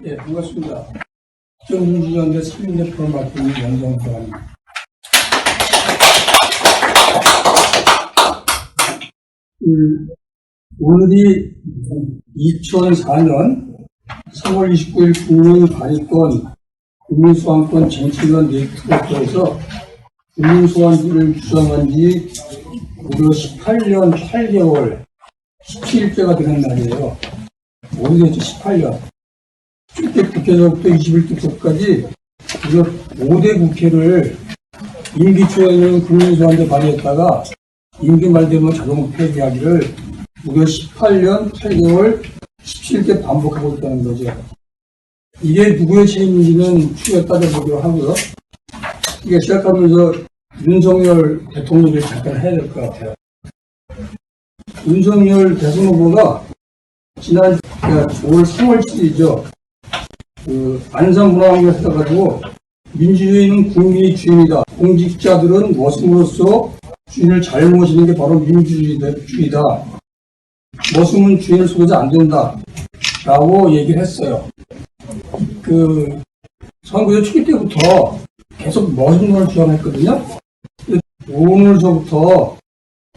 예, 반갑습니다. 국정민주연대 3인대표를 맡고 있는 연정수입니다. 오늘이 2004년 3월 29일 국민발의권, 국민소환권 쟁취위원 네트워크에서 국민소환지를 주장한 지 무려 18년 8개월, 17일째가 되는 날이에요. 오래됐죠, 18년. 7대 국회에서부터 21대까지 무려 5대 국회를 임기 초에 있는 국민소환제 발의했다가 임기 말되면 자동 폐기하기를 무려 18년 8개월 17대 반복하고 있다는 거죠. 이게 누구의 책임인지는 추후에 따져보기로 하고요. 이게 시작하면서 윤석열 대통령을 잠깐 해야 될 것 같아요. 윤석열 대선 후보가 지난 5월 3월 7일이죠. 안산문화관계에 써가지고 민주주의는 국민이 주인이다. 공직자들은 머슴으로서 주인을 잘 모시는 게 바로 민주주의다. 머슴은 주인을 속여서 안 된다. 라고 얘기를 했어요. 선거제 초기 때부터 계속 머슴론을 주장했거든요. 오늘서부터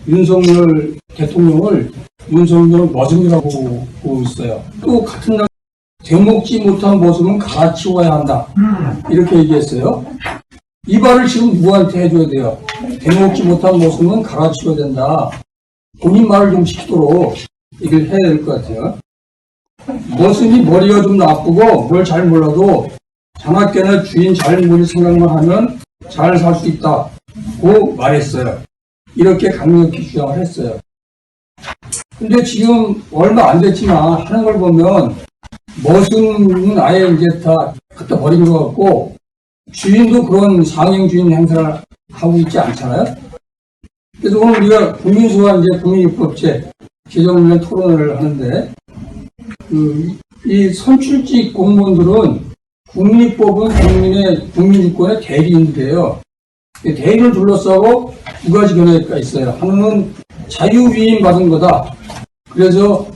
윤석열 대통령을 머슴이라고 보고 있어요. 또 같은 날 대먹지 못한 머슴은 갈아치워야 한다. 이렇게 얘기했어요. 이 말을 지금 누구한테 해줘야 돼요? 대먹지 못한 머슴은 갈아치워야 된다. 본인 말을 좀 시키도록 얘기를 해야 될 것 같아요. 머슴이 머리가 좀 나쁘고 뭘 잘 몰라도 자나깨나 주인 잘 모실 생각만 하면 잘 살 수 있다고 말했어요. 이렇게 강력히 주장을 했어요. 근데 지금 얼마 안 됐지만 하는 걸 보면 머슴은 아예 이제 다 갖다 버린 것 같고 주인도 그런 상행 주인 행사를 하고 있지 않잖아요. 그래서 오늘 우리가 국민소환제, 국민입법제 개정을 토론을 하는데 이 선출직 공무원들은 국민입법은 국민주권의 대리인데요. 대리를 둘러싸고 두 가지 견해가 있어요. 하나는 자유위임 받은 거다. 그래서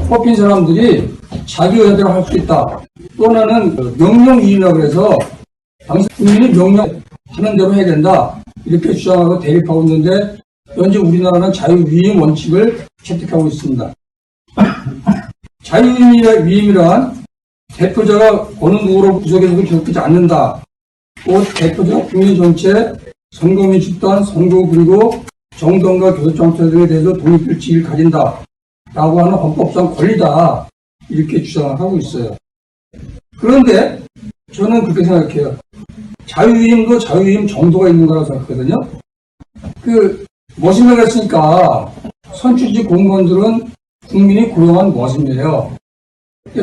뽑힌 사람들이 자기 의사대로 할 수 있다. 또 하나는 명령위임이라고 해서 당시 국민이 명령하는 대로 해야 된다. 이렇게 주장하고 대립하고 있는데 현재 우리나라는 자유위임 원칙을 채택하고 있습니다. 자유위임이란 대표자가 어느 누구로 구속해서 기록되지 않는다. 또 대표자가 국민 전체, 선거민 집단, 선거 그리고 정당과 교섭정책 등에 대해서 독립일지를 가진다. 라고 하는 헌법상 권리다. 이렇게 주장을 하고 있어요. 그런데 저는 그렇게 생각해요. 자유위임도 자유위임 정도가 있는 거라고 생각하거든요. 머슴이라고 했으니까 선출직 공무원들은 국민이 고용한 머슴이에요.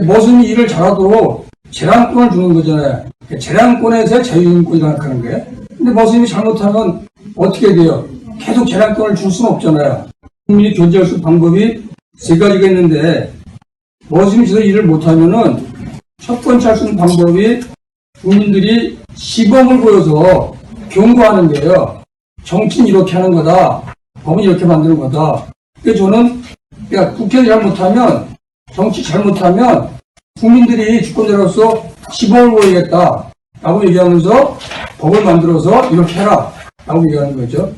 머슴이 일을 잘하도록 재량권을 주는 거잖아요. 재량권에서 자유임권이라고 하는 거예요. 근데 머슴이 잘못하면 어떻게 돼요? 계속 재량권을 줄 수는 없잖아요. 국민이 존재할 수 있는 방법이 세 가지가 있는데 머슴이 저 일을 못하면은 첫 번째 할 수 있는 방법이 국민들이 시범을 보여서 경고하는 거예요. 정치는 이렇게 하는 거다. 법은 이렇게 만드는 거다. 그래서 저는 국회를 잘못하면 정치 잘못하면 국민들이 주권자로서 시범을 보이겠다 라고 얘기하면서 법을 만들어서 이렇게 해라 라고 얘기하는 거죠.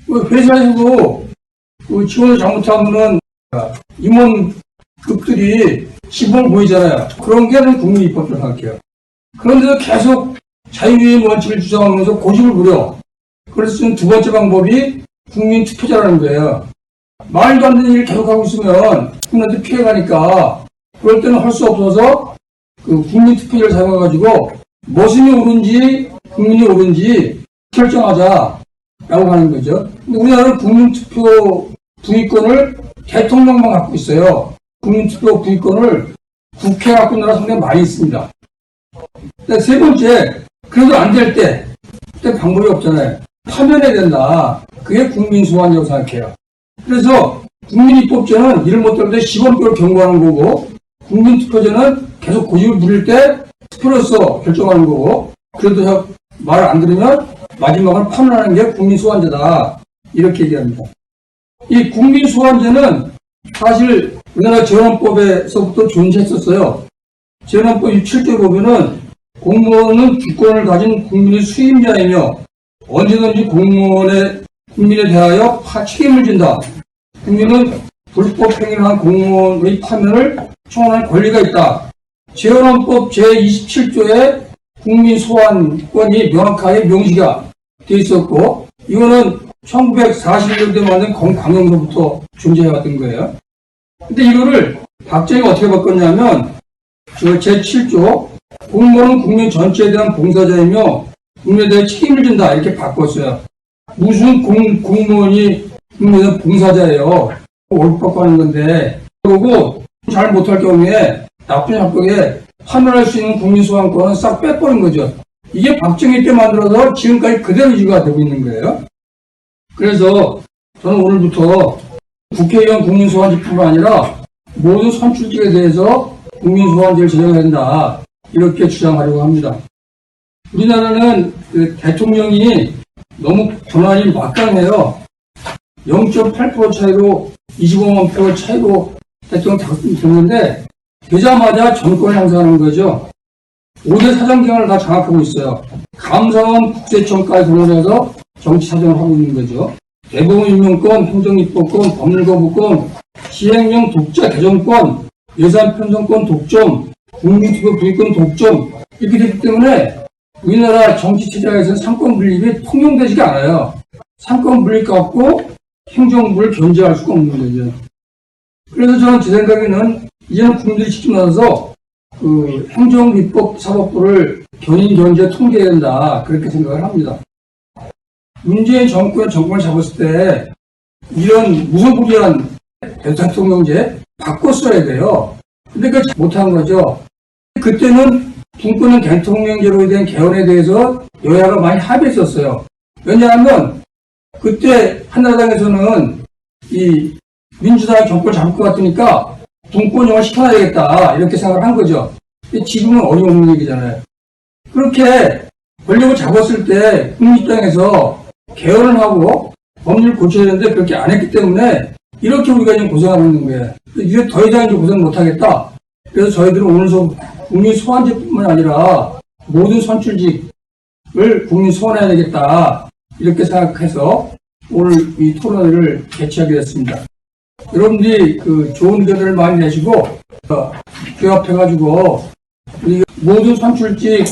회사에서도 직원을 잘못하면은 임원급들이 시범을 보이잖아요. 그런 게 국민입법이라고 생각해요. 그런데도 계속 자유위임 원칙을 주장하면서 고집을 부려. 그래서 두 번째 방법이 국민투표제라는 거예요. 말도 안 되는 일을 계속하고 있으면 국민한테 피해가니까 그럴 때는 할 수 없어서 국민투표제를 사용해가지고 머슴이 옳은지 국민이 옳은지 결정하자라고 하는 거죠. 근데 우리나라는 국민투표 부의권을 대통령만 갖고 있어요. 국민투표 부의권을 국회가 갖고 있는 나라 상당히 많이 있습니다. 세 번째, 그래도 안 될 때, 그때 방법이 없잖아요. 파면해야 된다. 그게 국민소환이라고 생각해요. 그래서 국민입법제는 일을 못할 때 시범적으로 경고하는 거고, 국민투표제는 계속 고집을 부릴 때 투표로서 결정하는 거고, 그래도 말을 안 들으면 마지막은 파면하는 게 국민소환제다. 이렇게 얘기합니다. 이 국민소환제는 사실 우리나라 재헌법에서부터 존재했었어요. 재헌헌법 7조 보면은 공무원은 주권을 가진 국민의 수임자이며 언제든지 국민에 대하여 책임을 진다. 국민은 불법 행위를 한 공무원의 파면을 청원할 권리가 있다. 재헌헌법 제27조에 국민 소환권이 명확하게 명시가 되어 있었고, 이거는 1941년도에 만든 광명로부터 존재해왔던 거예요. 근데 이거를 박정희가 어떻게 바꿨냐면, 제7조, 공무원은 국민 전체에 대한 봉사자이며 국민에 대해 책임을 진다. 이렇게 바꿨어요. 무슨 공무원이 국민에 대한 봉사자예요. 월급받고 하는 건데, 그러고 잘 못할 경우에 나쁜 협박에 파면할 수 있는 국민 소환권은 싹 빼버린 거죠. 이게 박정희 때 만들어서 지금까지 그대로 유지가 되고 있는 거예요. 그래서 저는 오늘부터 국회의원 국민소환제뿐만 아니라 모든 선출직에 대해서 국민소환제를 제정해야 된다. 이렇게 주장하려고 합니다. 우리나라는 대통령이 너무 권한이 막강해요. 0.8% 차이로 25만 표 차이로 대통령 당선됐는데 되자마자 정권을 향상하는 거죠. 5대 사정기관을 다 장악하고 있어요. 감사원 국세청까지 동원해서 정치 사정을 하고 있는 거죠. 대법원 임명권, 행정입법권, 법률거부권, 시행령 독자 개정권, 예산 편성권 독점, 국민투표 부의권 독점 이렇게 되기 때문에 우리나라 정치 체제에서는 상권 분립이 통용되지가 않아요. 상권 분립 갖고 행정부를 견제할 수가 없는 거죠. 그래서 저는 제 생각에는 이제는 국민들이 직접 나서서 행정입법사법부를 견인 견제 통제해야 된다 그렇게 생각을 합니다. 문재인 정권을 잡았을 때 이런 무소불위한 대통령제 바꿨어야 돼요. 근데 그걸 못한 거죠. 그때는 군권은 대통령제로 된 개헌에 대해서 여야가 많이 합의했었어요. 왜냐하면 그때 한나라당에서는 이 민주당이 정권을 잡을 것 같으니까 분권형을 시켜놔야겠다 이렇게 생각을 한 거죠. 근데 지금은 어림없는 얘기잖아요. 그렇게 권력을 잡았을 때 국민 입장에서 개헌을 하고 법률을 고쳐야 되는데 그렇게 안 했기 때문에 이렇게 우리가 지금 고생하고 있는 거예요. 이제 더 이상 이제 고생 못하겠다. 그래서 저희들은 오늘서 국민 소환제뿐만 아니라 모든 선출직을 국민 소환해야 되겠다. 이렇게 생각해서 오늘 이 토론회를 개최하게 됐습니다. 여러분들이 좋은 의견을 많이 내시고 교합해가지고 우리 모든 선출직에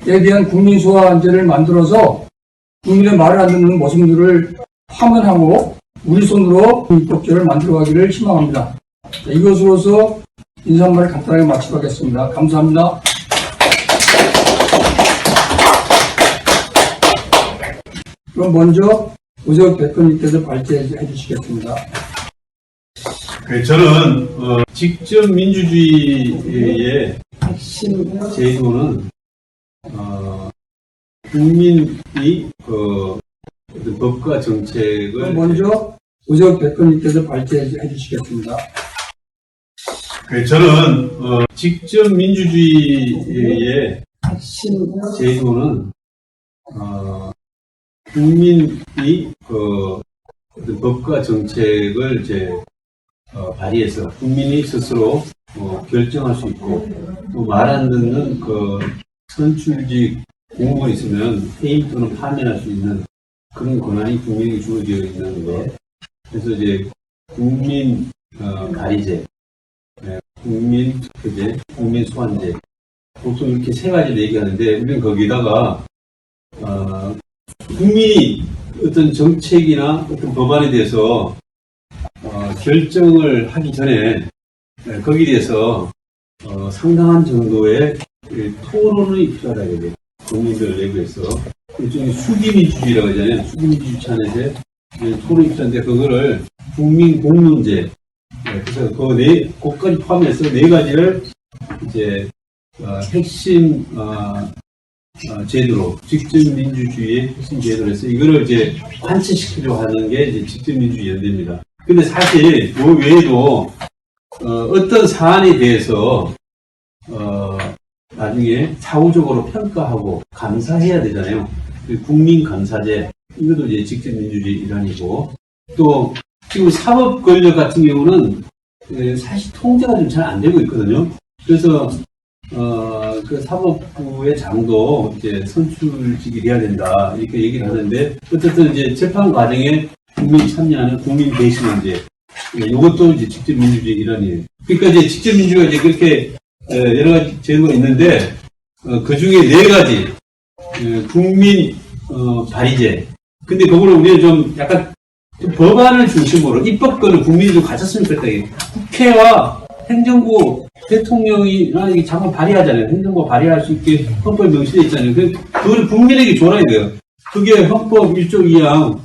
대한 국민 소환제를 만들어서 국민의 말을 안 듣는 모습들을 파면하고 우리 손으로 입법제를 만들어가기를 희망합니다. 이것으로서 인사 한 마디 간단하게 마치도록 하겠습니다. 감사합니다. 그럼 먼저 우재욱 대표님께서 발제해 주시겠습니다. 저는 직접 민주주의의 핵심 제도는 국민이 어떤 법과 정책을 먼저 우재욱 대표님께서 발제해 주시겠습니다. 저는 직접 민주주의의 핵심 제도는 국민이 어떤 법과 정책을 발의해서 국민이 스스로 결정할 수 있고 또 말 안 듣는 선출직 공무원이 있으면 해임 또는 파면할 수 있는 그런 권한이 국민에게 주어져 있는 것. 그래서 국민 발의제, 국민 투표제, 국민 소환제 보통 이렇게 세 가지를 얘기하는데 우리는 거기다가 국민이 어떤 정책이나 어떤 법안에 대해서 결정을 하기 전에 거기에 대해서 상당한 정도의 토론이 필요하다고 해요. 국민들 내부에서 일종의 수기민주주의라고 하잖아요. 수기민주주의 차원에서 토론이 필요한데 그거를 국민 공론제 그래서 그것까지 포함해서 네 가지를 핵심 제도로 직접 민주주의의 핵심 제도로 해서 이거를 관철시키려고 하는 게 직접 민주주의 연대입니다. 근데 사실 그 외에도 어떤 사안에 대해서 나중에 사후적으로 평가하고 감사해야 되잖아요. 국민감사제 이것도 직접 민주주의 일환이고 또 지금 사법 권력 같은 경우는 사실 통제가 좀 잘 안 되고 있거든요. 그래서 그 사법부의 장도 이제 선출직이 돼야 된다 이렇게 얘기를 하는데 어쨌든 이제 재판 과정에 국민이 참여하는 국민 대신 문제 이것도 이제 직접 민주주의 일환이에요. 그러니까 이제 직접 민주가 이제 그렇게 여러 가지 제도가 있는데 그 중에 4가지 국민 발의제. 근데 그거를 우리는 좀 약간 좀 법안을 중심으로 입법권을 국민이 좀 가졌으면 좋겠다. 이게. 국회와 행정부 대통령이나 이게 장관 발의하잖아요. 행정부 발의할 수 있게 헌법에 명시되어 있잖아요. 그걸 국민에게 줘야 돼요. 그게 헌법 1조 2항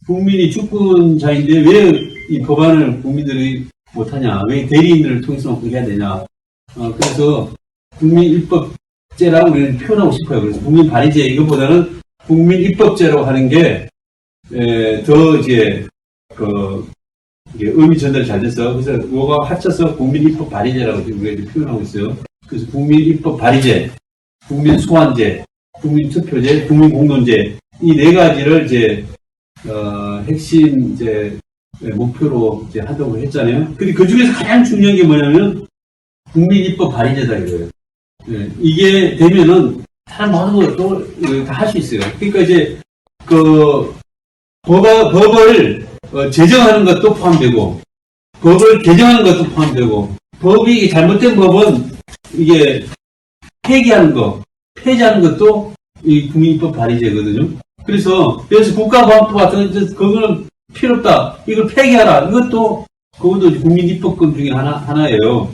국민이 주권자인데 왜 이 법안을 국민들이 못하냐? 왜 대리인을 통해서 해야 되냐? 그래서 국민 입법제라고 우리는 표현하고 싶어요. 그래서 국민 발의제 이것보다는 국민 입법제라고 하는 게 더 이제 이게 의미 전달이 잘 돼서 그래서 이거가 합쳐서 국민 입법 발의제라고 지금 우리가 이제 표현하고 있어요. 그래서 국민 입법 발의제, 국민 소환제, 국민 투표제, 국민 공론제 이 4가지를 이제 핵심 이제 목표로 이제 하도록 했잖아요. 근데 그 중에서 가장 중요한 게 뭐냐면 국민 입법 발의제다 이거예요. 이게 되면은 다른 모든 것도 다 할 수 있어요. 그러니까 이제 법을 제정하는 것도 포함되고 법을 개정하는 것도 포함되고 법이 잘못된 법은 이게 폐기하는 것, 폐지하는 것도 이 국민입법 발의제거든요. 그래서 국가보안법 같은 거 그거는 필요 없다. 이걸 폐기하라. 이것도 그것도 국민입법권 중에 하나예요.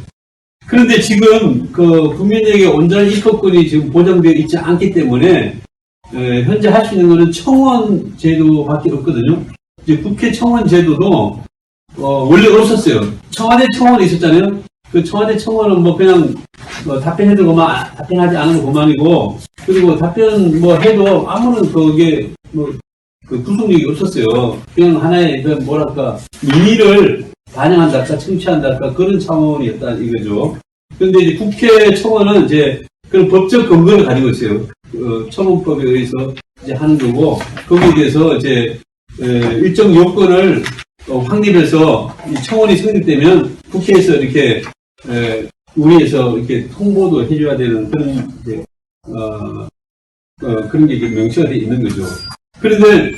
그런데 지금 국민에게 온전한 입법권이 지금 보장되어 있지 않기 때문에 현재 할 수 있는 것은 청원 제도밖에 없거든요. 이제 국회 청원 제도도 원래 없었어요. 청와대 청원이 있었잖아요. 그 청와대 청원은 뭐 그냥 답변해도 답변하지 않은 그만이고 그리고 답변 해도 아무런 그게 그 구속력이 없었어요. 그냥 하나의 뭐랄까 민의를 반영한달까 청취한달까 그런 차원이었다 이거죠. 그런데 이제 국회 청원은 이제 그런 법적 근거를 가지고 있어요. 청원법에 의해서 이제 하는 거고 거기에 대해서 이제 일정 요건을 확립해서 이 청원이 성립되면 국회에서 이렇게 우리에서 이렇게 통보도 해줘야 되는 그런 이제 그런 게 명시가 되어 있는 거죠. 그런데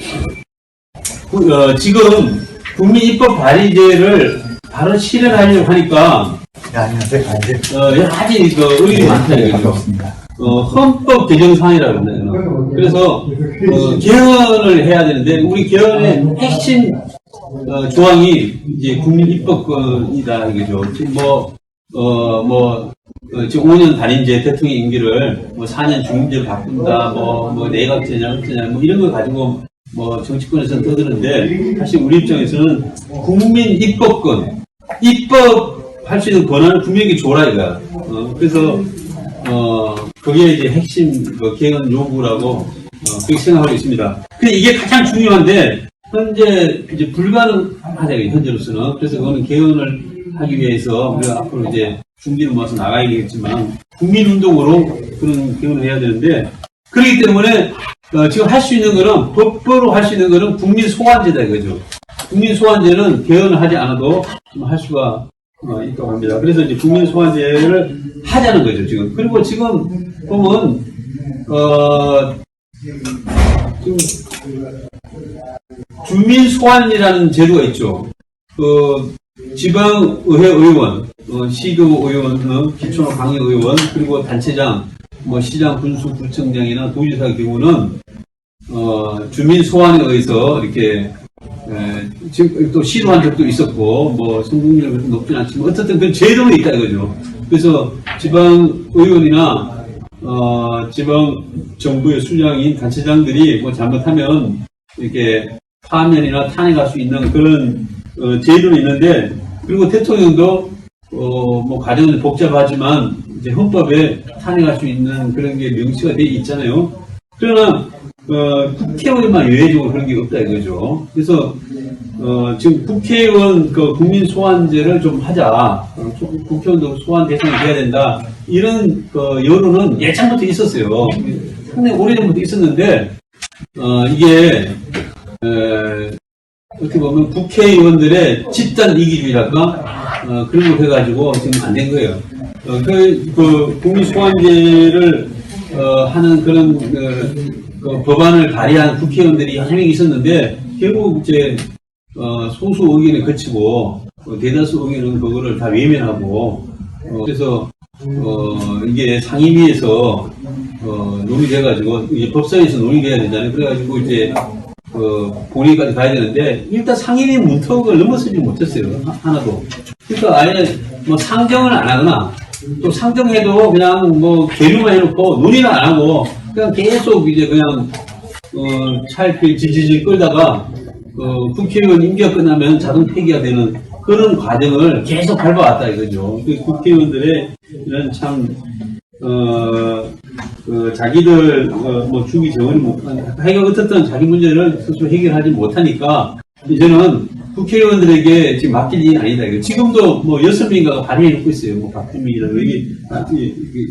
지금 국민입법 발의제를 바로 실현하려고 하니까 여러 가지 의견이 많다 이거죠. 헌법 개정사항이라고 합니다. 그래서 개헌을 해야 되는데 우리 개헌의 핵심 조항이 이제 국민입법권이다 이거죠. 지금 지금 5년 단임제 대통령 임기를 4년 중임제로 바꾼다, 내각제냐, 흑제냐, 이런 걸 가지고 정치권에서는 떠드는데 사실 우리 입장에서는 국민 입법권, 입법할 수 있는 권한을 국민에게 줘라 이거야. 그래서 그게 이제 핵심 개헌 요구라고 그렇게 생각하고 있습니다. 근데 이게 가장 중요한데 현재 이제 불가능하대요 현재로서는. 그래서 그거는 개헌을 하기 위해서 우리가 앞으로 이제 준비를 모아서 나가야 되겠지만 국민운동으로 그런 개헌을 해야 되는데 그렇기 때문에 지금 할 수 있는 거는 법으로 할 수 있는 거는 국민 소환제다 이거죠. 국민 소환제는 개헌을 하지 않아도 할 수가 있다고 합니다. 그래서 이제 국민 소환제를 하자는 거죠 지금. 그리고 지금 보면 지금 주민 소환이라는 제도가 있죠. 지방의회 의원, 시도 의원, 기초 강의 의원, 그리고 단체장, 시장, 군수, 구청장이나 도지사의 경우는 주민 소환에 의해서 이렇게 지금 또 시도한 적도 있었고 성공률이 높진 않지만 어쨌든 그 제도는 있다 이거죠. 그래서 지방 의원이나 지방 정부의 수장인 단체장들이 잘못하면 이렇게 파면이나 탄핵할 수 있는 그런 제도는 있는데 그리고 대통령도 과정은 복잡하지만 이제 헌법에 탄핵할 수 있는 그런 게 명시가 되어 있잖아요. 그러나 국회의원만 예외적으로 그런 게 없다 이거죠. 그래서 지금 국회의원 국민 소환제를 좀 하자. 국회의원도 소환 대상이 돼야 된다. 이런 여론은 예전부터 있었어요. 상당히 오래전부터 있었는데 이게 어떻게 보면 국회의원들의 집단 이기주의랄까 그런 거 해가지고 지금 안 된 거예요. 국민소환제를 하는 그런 그 법안을 발의한 국회의원들이 여러 명이 있었는데 결국 이제 소수 의견에 그치고 대다수 의견은 그거를 다 외면하고 그래서 이게 상임위에서 논의돼가지고 이제 법사위에서 논의돼야 되잖아요. 그래가지고 이제 본회의까지 가야 되는데 일단 상임위 문턱을 넘어서지 못했어요. 하나도. 그러니까 아예 뭐 상정을 안 하거나 또 상정해도 그냥 뭐 계류만 해놓고 논의를 안 하고 그냥 계속 이제 그냥 차일피일 질질질 끌다가 국회의원 임기가 끝나면 자동 폐기가 되는 그런 과정을 계속 밟아왔다 이거죠. 그 국회의원들의 이런 참 자기들 뭐 주기 정원이 하여간 어떻든 자기 문제를 스스로 해결하지 못하니까 이제는 국회의원들에게 지금 맡길 일이 아니다. 이거. 지금도 뭐 6명인가가 발의해놓고 있어요. 뭐 박주민이라고 여기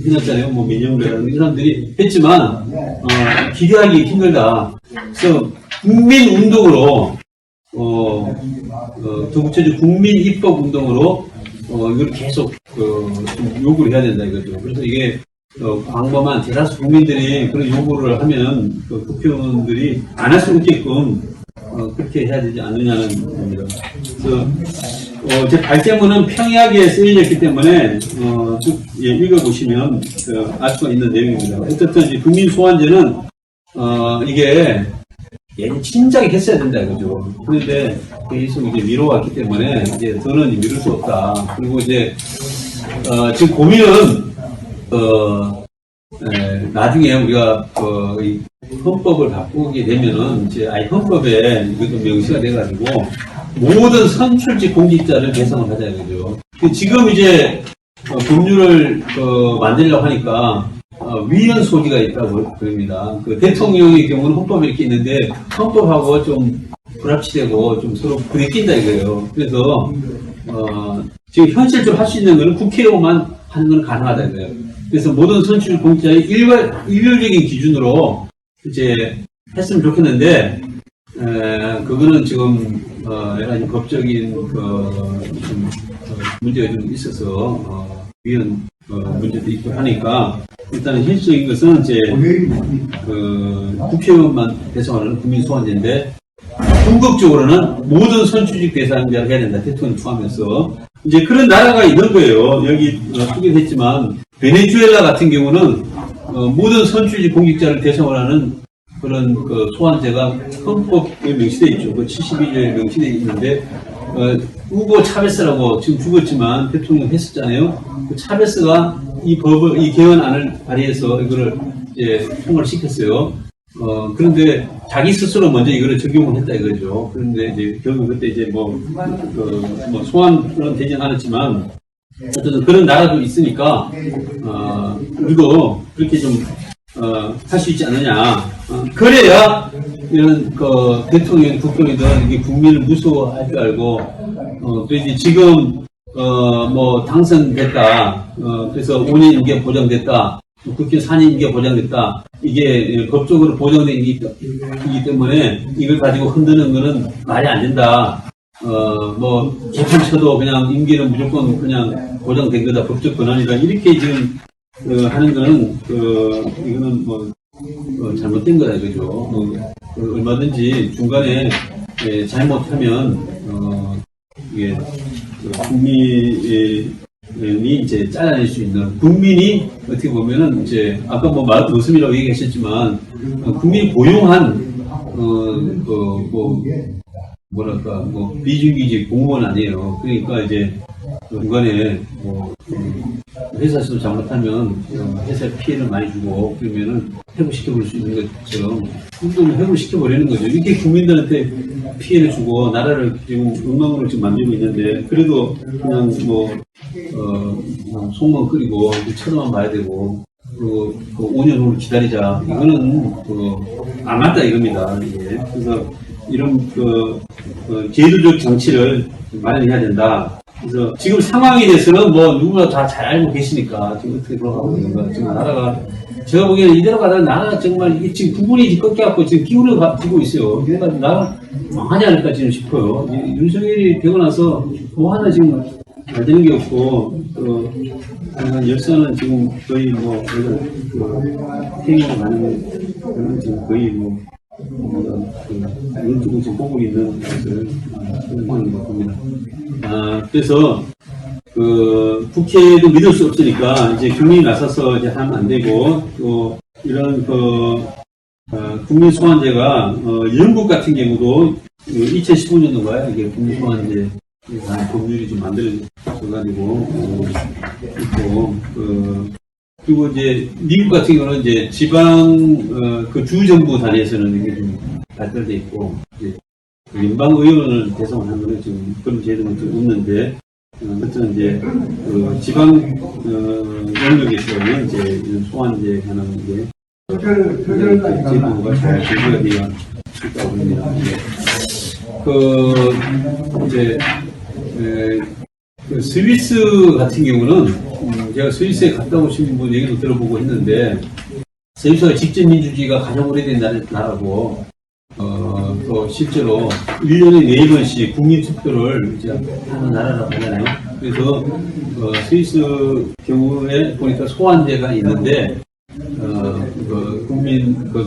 해놨잖아요. 뭐 민영배라는 이 사람들이 했지만 기대하기 힘들다. 그래서 국민운동으로 더 구체적으로 국민입법운동으로 이걸 계속 좀 요구를 해야 된다 이거죠. 그래서 이게 광범한 대다수 국민들이 그런 요구를 하면 국회의원들이 안 할 수 없게끔 그렇게 해야 되지 않느냐는 겁니다. 그래서 제 발제문은 평이하게 쓰여졌기 때문에 쭉 읽어보시면 알 수가 있는 내용입니다. 어쨌든 이제 국민소환제는 이게 진작에 했어야 된다 이거죠. 그런데 계속 이제 미뤄왔기 때문에 이제 더는 미룰 수 없다. 그리고 이제 지금 고민은 나중에 우리가 이 헌법을 바꾸게 되면은 이제 아예 헌법에 이것도 명시가 돼가지고 모든 선출직 공직자를 대상을 하자 이거죠. 지금 이제 법률을 만들려고 하니까 위헌 소지가 있다고 그럽니다. 그 대통령의 경우는 헌법에 이렇게 있는데 헌법하고 좀 불합치되고 좀 서로 부딪힌다 이거예요. 그래서 지금 현실적으로 할 수 있는 것은 국회의원만 하는 건 가능하다 이거예요. 그래서 모든 선출 공직자의 일률적인 기준으로 이제 했으면 좋겠는데 그거는 지금 여러 가지 법적인 문제가 좀 있어서 위헌 문제도 있고 하니까 일단은 현실적인 것은 이제 국회의원만 대상하는 국민소환제인데 궁극적으로는 모든 선출직 대상자를 해야 된다. 대통령 포함해서 이제 그런 나라가 있는 거예요. 여기 소개했지만 베네수엘라 같은 경우는 모든 선출직 공직자를 대상으로 하는 그런 소환제가 헌법에 명시되어 있죠. 72조에 명시되어 있는데 우고 차베스라고 지금 죽었지만 대통령 했었잖아요. 그 차베스가 이 개헌안을 발의해서 이거를 이제 통과를 시켰어요. 그런데 자기 스스로 먼저 이거를 적용을 했다 이거죠. 그런데 이제 결국 그때 이제 소환은 되지 않았지만 어쨌든 그런 나라도 있으니까 우리도 그렇게 좀 할 수 있지 않느냐. 그래야 이런 대통령, 국정이든 이게 국민을 무서워할 줄 알고 또 이제 지금 당선됐다. 그래서 5년 임기가 보장됐다. 국회의원 4년 임기가 보장됐다. 이게 법적으로 보장된 이기 때문에 이걸 가지고 흔드는 거는 말이 안 된다. 재판 쳐도 그냥 임기는 무조건 그냥 보장된 거다. 법적 권한이다. 이렇게 지금 하는 거는 이거는 잘못된 거다 이거죠. 얼마든지 중간에 잘못하면 이게 국민이 이제 잘라낼 수 있는 국민이 어떻게 보면은 이제 아까 말 웃음이라고 얘기하셨지만 국민이 고용한 비정규직 공무원 아니에요. 그러니까 이제 중간에 회사에서 잘못하면 회사에 피해를 많이 주고 그러면은 해고시켜버릴 수 있는 것처럼 운동을 해고시켜버리는 거죠. 이렇게 국민들한테 피해를 주고 나라를 지금 엉망으로 지금 만들고 있는데 그래도 그냥 속만 끓이고 쳐다만 봐야 되고 그리고 5년 후를 기다리자 이거는 안 맞다 이겁니다. 이게. 그래서 이런 제도적 장치를 마련해야 된다. 그래서 지금 상황에 대해서는 누구나 다 잘 알고 계시니까 지금 어떻게 돌아가고 있는가. 지금 나라가 제가 보기에는 이대로 가다가 나라가 정말 이게 지금 부분이 꺾여갖고 지금 기울어지고 있어요. 그러니까 나라 망하지 않을까 지금 싶어요. 윤석열이 되고 나서 하나 지금 잘 되는 게 없고, 역사는 지금 거의 뭐, 행위로 가는, 그런 지금 거의 뭐, 눈 뜨고 지금 보고 있는 것을 하는 것 겁니다. 그래서, 국회도 믿을 수 없으니까, 이제 국민이 나서서 이제 하면 안 되고, 또, 이런, 국민소환제가, 영국 같은 경우도, 2015년도인가요? 이게 국민소환제, 법률이 좀 만들어져가지고, 있고, 그리고 이제, 미국 같은 경우는 이제 지방, 주정부 단위에서는 이게 좀 발달돼 있고, 이제, 연방의원을 대상한 거는 지금 그런 제도는 좀 없는데, 어쨌든 이제, 지방, 영역에서는 이제, 이런 소환제 하는 게, 제도가 잘 제도가 되어 있다고 봅니다. 이제, 스위스 같은 경우는, 제가 스위스에 갔다 오신 분 얘기도 들어보고 했는데, 스위스가 직접민주주의가 가장 오래된 나라고, 또 실제로 1년에 4번씩 국민투표를 이제 하는 나라라고 하잖아요. 그래서, 스위스 경우에 보니까 소환제가 있는데,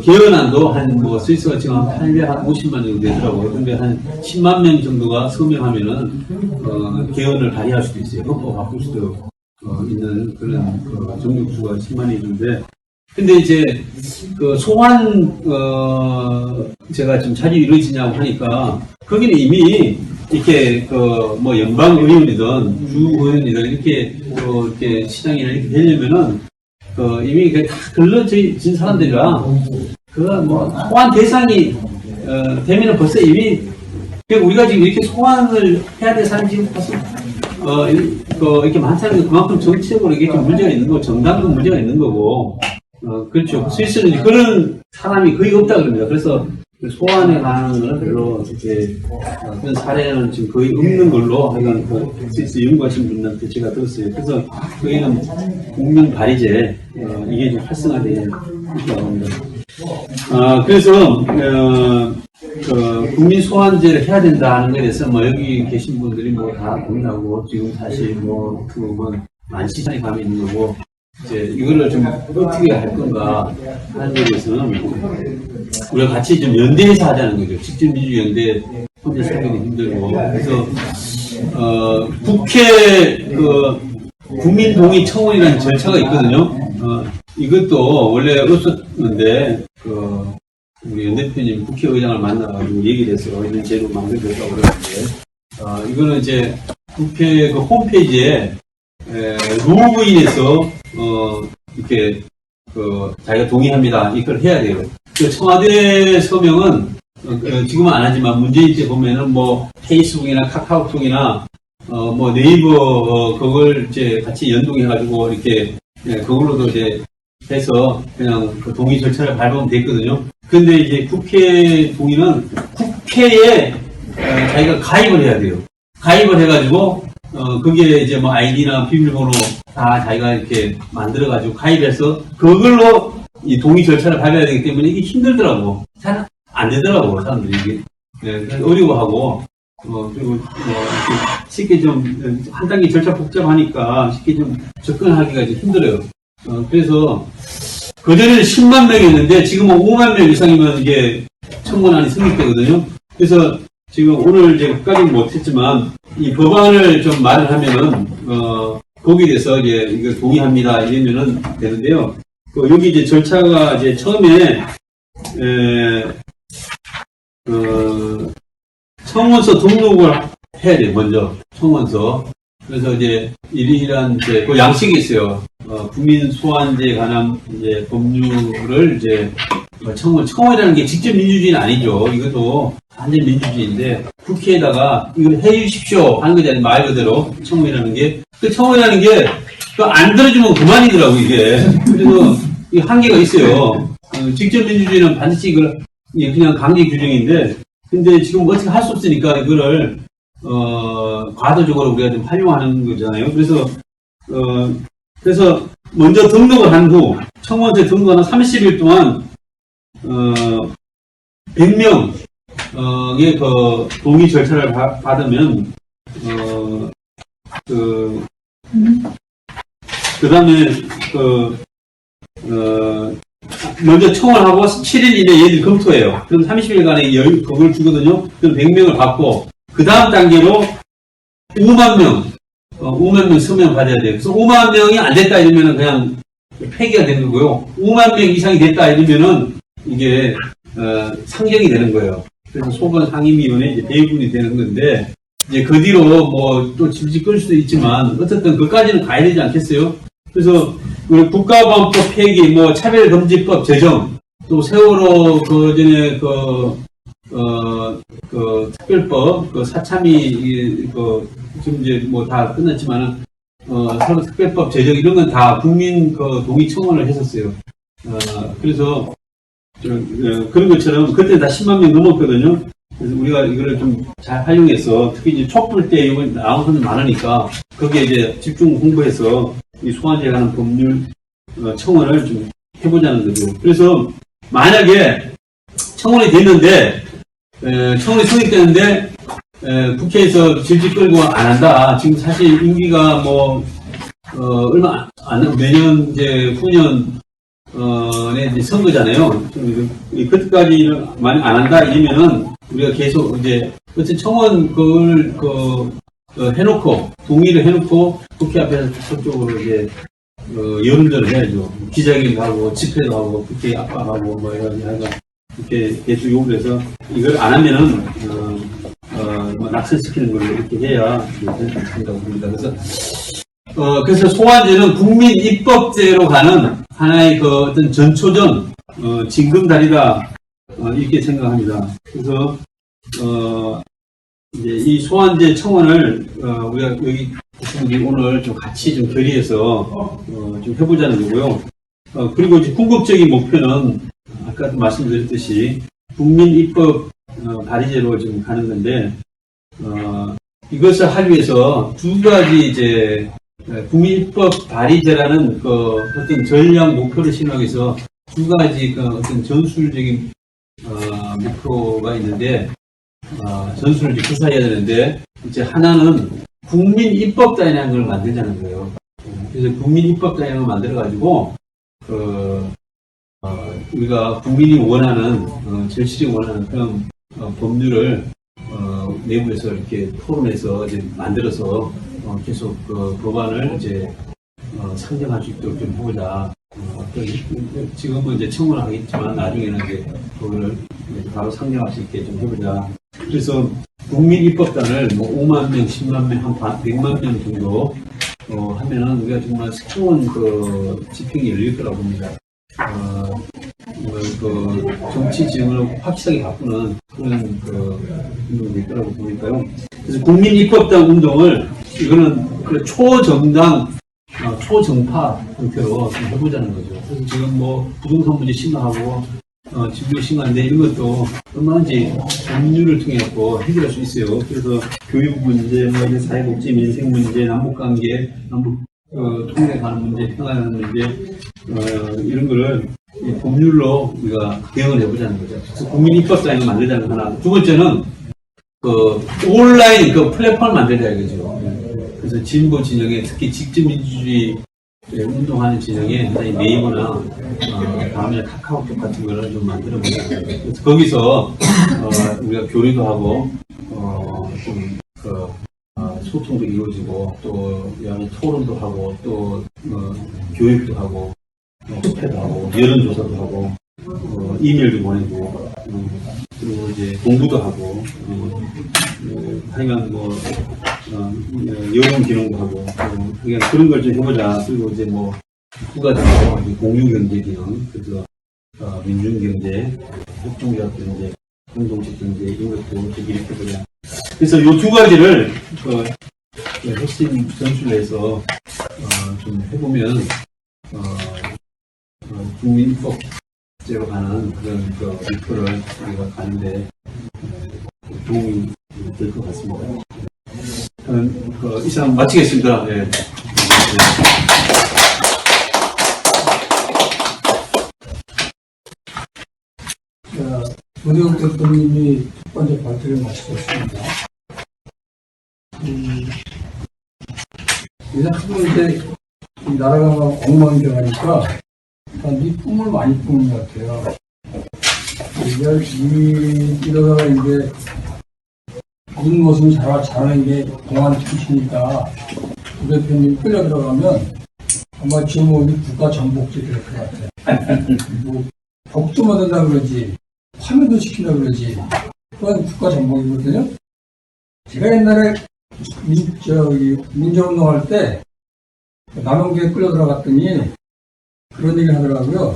개헌안도 스위스가 지금 한 850만 정도 되더라고요. 근데 한 10만 명 정도가 서명하면은, 개헌을 발의할 수도 있어요. 헌법 바꿀 수도, 있는 그런, 정족수가 10만이 있는데, 근데 이제, 제가 좀 자주 이루어지냐고 하니까, 거기는 이미, 이렇게, 연방의원이든, 주의원이든, 이렇게 시장이나 이렇게 되려면은, 이미 다 걸러진 사람들이라, 소환 대상이, 되면은 벌써 이미, 우리가 지금 이렇게 소환을 해야 될 사람이 지금 벌써, 이렇게 많다는 게 그만큼 정치적으로 이게 좀 문제가 있는 거고, 정당도 문제가 있는 거고, 그렇죠. 스위스는 그런 사람이 거의 없다 그럽니다. 그래서 소환에 관한 거는 별로 이렇게 그런 사례는 지금 거의 없는 걸로 하여간 스위스 연구하신 분한테 제가 들었어요. 그래서 거기는 국민 발의제 이게 좀 활성화되어 있다고 합니다. 그래서 국민 소환제를 해야 된다 하는 것에 대해서 여기 계신 분들이 다 동의하고 지금 사실 만시장에 감이 있는 거고. 이제 이거를 좀 어떻게 할 건가 하는 데 대해서는 우리가 같이 좀 연대해서 하자는 거죠. 직접민주연대 혼자 하기는 힘들고. 그래서, 국회, 국민동의 청원이라는 절차가 있거든요. 이것도 원래 없었는데, 우리 연 대표님 국회의장을 만나가지고 얘기를 해서 이런 제도 만들어졌다고 그러는데, 이거는 이제 국회 홈페이지에 루브인에서 이렇게 자기가 동의합니다. 이걸 해야 돼요. 청와대 서명은 지금은 안 하지만 문재인 때 보면은 페이스북이나 카카오톡이나 네이버 그걸 이제 같이 연동해가지고 이렇게 그걸로도 이제 해서 그냥 동의 절차를 밟으면 됐거든요. 근데 이제 국회 동의는 국회에 자기가 가입을 해야 돼요. 가입을 해가지고 그게 이제 아이디나 비밀번호 다 자기가 이렇게 만들어가지고 가입해서 그걸로 이 동의 절차를 밟아야 되기 때문에 이게 힘들더라고. 잘 안 되더라고, 사람들이 이게. 어려워하고, 그리고 쉽게 한 단계 절차 복잡하니까 쉽게 좀 접근하기가 좀 힘들어요. 그래서 그전에는 10만 명이었는데 지금은 5만 명 이상이면 이게 청문안이 성립되거든요. 그래서 지금 오늘 이제 끝까지는 못했지만 이 법안을 좀 말을 하면은 거기에 대해서 이제 이거 동의합니다 이러면은 되는데요. 여기 이제 절차가 이제 처음에 청원서 등록을 해야 돼요. 먼저 청원서. 그래서 이제 일일한 이제 양식이 있어요. 국민 소환제에 관한 이제 법률을 이제 청원이라는 게 직접 민주주의는 아니죠. 이것도 완전 민주주의인데 국회에다가 이걸 해주십시오 하는 거잖아요. 말 그대로 청원이라는 게. 그 청원이라는 게 안 들어주면 그만이더라고 이게. 그래서 이 한계가 있어요. 직접 민주주의는 반드시 이걸 그냥 강제 규정인데, 근데 지금 어떻게 할 수 없으니까 이거를 과도적으로 우리가 좀 활용하는 거잖아요. 그래서 먼저 등록을 한 후 청원서에 등록한 30일 동안 100명의 동의 절차를 받으면 그 다음에, 먼저 청원하고 7일 이내 얘들 검토해요. 그럼 30일간의 그걸 주거든요. 그럼 100명을 받고, 그 다음 단계로 5만 명, 5만 명 서명 받아야 돼요. 그래서 5만 명이 안 됐다 이러면은 그냥 폐기가 되는 거고요. 5만 명 이상이 됐다 이러면은 이게, 상정이 되는 거예요. 그래서 소관 상임위원회 이제 대부분이 되는 건데, 이제 그 뒤로 뭐 또 질질 끌 수도 있지만, 어쨌든 그까지는 가야 되지 않겠어요? 그래서 우리 국가보안법 폐기, 뭐 차별금지법 제정, 또 세월호 그 전에 특별법, 사참위, 지금 이제 뭐 다 끝났지만은, 서로 특별법 제정 이런 건 다 국민 동의 청원을 했었어요. 그래서, 그런 것처럼 그때 다 10만 명 넘었거든요. 그래서 우리가 이거를 좀 잘 활용해서 특히 이제 촛불 때 이거 나온 사람이 많으니까 거기에 이제 집중 홍보해서 이 소환제에 관한 법률 청원을 좀 해보자는 거죠. 그래서 만약에 청원이 됐는데 청원이 성립되는데 국회에서 질질 끌고 안 한다. 지금 사실 임기가 뭐 얼마 안 내년 이제 후년 이제 선거잖아요. 그때까지 많이 안 한다 이러면은 우리가 계속 이제 어쨌든 청원 그걸 해놓고 동의를 해놓고 국회 앞에서 적극적으로 이제 여론전을 해야죠. 기자회견도 하고 집회도 하고 국회 압박하고 뭐 이런 이렇게 계속 요구를 해서 이걸 안 하면은 낙선시키는 걸로 이렇게 해야 된다고 봅니다. 그래서 소환제는 국민 입법제로 가는 하나의 어떤 전초전 징검다리다 이렇게 생각합니다. 그래서 이제 이 소환제 청원을 우리가 여기 오늘 좀 같이 좀 결의해서 좀 해보자는 거고요. 그리고 이제 궁극적인 목표는 아까도 말씀드렸듯이 국민 입법 발의제로 지금 가는 건데 이것을 하기 위해서 두 가지 이제 국민입법 발의제라는 어떤 전략 목표를 실행하기 위해서 두 가지 어떤 전술적인 목표가 있는데 전술을 이제 구사해야 되는데 이제 하나는 국민입법단이라는 걸 만들자는 거예요. 그래서 국민입법단이라는 걸 만들어 가지고 우리가 국민이 원하는 절실히 원하는 그런 법률을 내부에서 이렇게 토론해서 이제 만들어서 계속 법안을 이제 상정할 수 있도록 좀 해보자. 지금은 이제 청원을 하겠지만 나중에는 이제 그거를 바로 상정할 수 있게 좀 해보자. 그래서 국민입법단을 뭐 5만 명, 10만 명, 한 100만 명 정도 하면은 우리가 정말 새로운 지평이 열릴 거라고 봅니다. 정치 지형을 확실하게 바꾸는 그런 운동이 될 거라고 보니까요. 그래서 국민입법단 운동을 이거는 초정당, 초정파 형태로 좀 해보자는 거죠. 그래서 지금 뭐 부동산 문제 심각하고 집중 심각한데 이런 것도 얼마든지 법률을 통해 갖고 해결할 수 있어요. 그래서 교육 문제, 뭐 사회복지, 민생 문제, 남북관계, 남북 통일에 관한 문제, 평화에 관한 문제 이런 거를 법률로 우리가 대응을 해보자는 거죠. 그래서 국민입법단을 만들자는 거 하나. 두 번째는 온라인 플랫폼을 만들자 이거죠. 그래서 진보 진영에 특히 직접민주주의 운동하는 진영에 네이버나 다음에 카카오톡 같은 거를 좀 만들어 보자. 그래서 거기서 우리가 교류도 하고 소통도 이루어지고 또 여러 토론도 하고 또 교육도 하고 투표도 하고 여론조사도 하고 이메일도 보내고 그리고 이제 공부도 하고 하여간 뭐 여론 기능도 하고 그냥 그런 걸 좀 해보자. 그리고 이제 뭐 국가적으로 공유경제 기능, 그래서 민중경제, 협동조합 경제, 공동체 경제 이런 것도 이렇게 해보자. 그래서 이 두 가지를 핵심 전술에서 좀 해보면 국민입법제로 가는 그런 목표를 우리가 가는데 도움이 될 것 같습니다. 저는 이상 마치겠습니다. 네. 문희영 대표님이 첫 번째 발표를 마치셨습니다. 그래서 하도 이제 이 나라가 막 엉망이되니까 이 꿈을 많이 꾸는 것 같아요. 이러다가 이제 군 모습을 잘하는 게 공안 출신이니까 부대표님 끌려 들어가면 아마 제목이 국가 전복지 될 것 같아요. 뭐 복주만 된다 그러지, 파면도 시킨다 그러지, 그건 국가 전복이거든요. 제가 옛날에 민주운동할 때 남원교에 끌려 들어갔더니 그런 얘기를 하더라고요.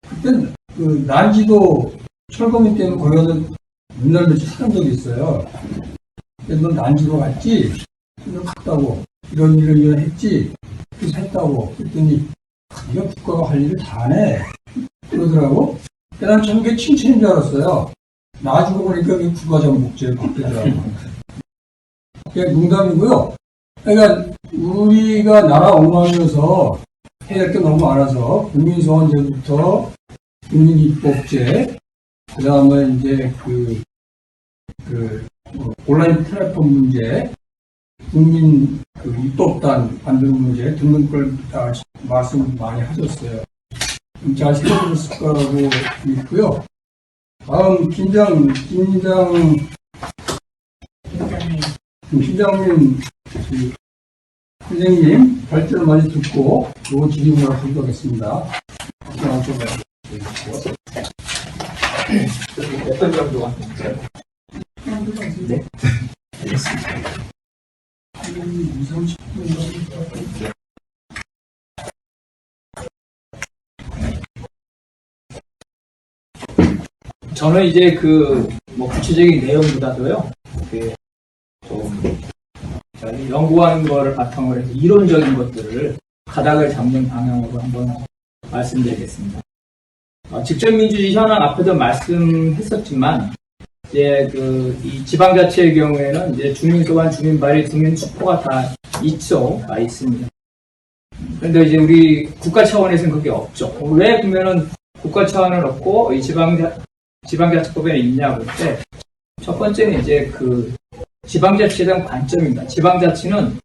그땐 그 난지도 철거민 때문에 거기 가서 문날 며칠 사는 적이 있어요. 그래서 넌 난지도 갔지? 너 갔다고. 이런 했지? 그래서 했다고. 그랬더니 네가 국가가 할 일을 다 하네. 그러더라고. 난 처음에 그게 칭찬인 줄 알았어요. 나중에 보니까 그게 국가전복제에 바뀌더라고. 그게 농담이고요. 그러니까 우리가 나라 엉망이어서 해야 할 게 너무 많아서 국민소원제부터 국민입법제, 그 다음에 이제 온라인 플랫폼 문제, 국민 입법단 만드는 문제 등등 걸 다 말씀 많이 하셨어요. 잘 생각하셨을 거라고 믿고요. 다음 김장님 선생님 발제를 많이 듣고 요 질문을 하도록 하겠습니다. 어떤 정도가 될까요? 네, 알겠습니다. 2, 30분 저는 이제 뭐 구체적인 내용보다도요, 좀 연구하는 거를 바탕으로 해서 이론적인 것들을 가닥을 잡는 방향으로 한번 말씀드리겠습니다. 직접 민주주의 현황 앞에도 말씀했었지만, 이제 이 지방자치의 경우에는 이제 주민소관, 주민발의, 주민투표가 다 있습니다. 그런데 이제 우리 국가 차원에서는 그게 없죠. 왜 그러면은 국가 차원은 없고 이 지방자치법에는 있냐고 할 때, 첫 번째는 이제 지방자치에 대한 관점입니다. 지방자치는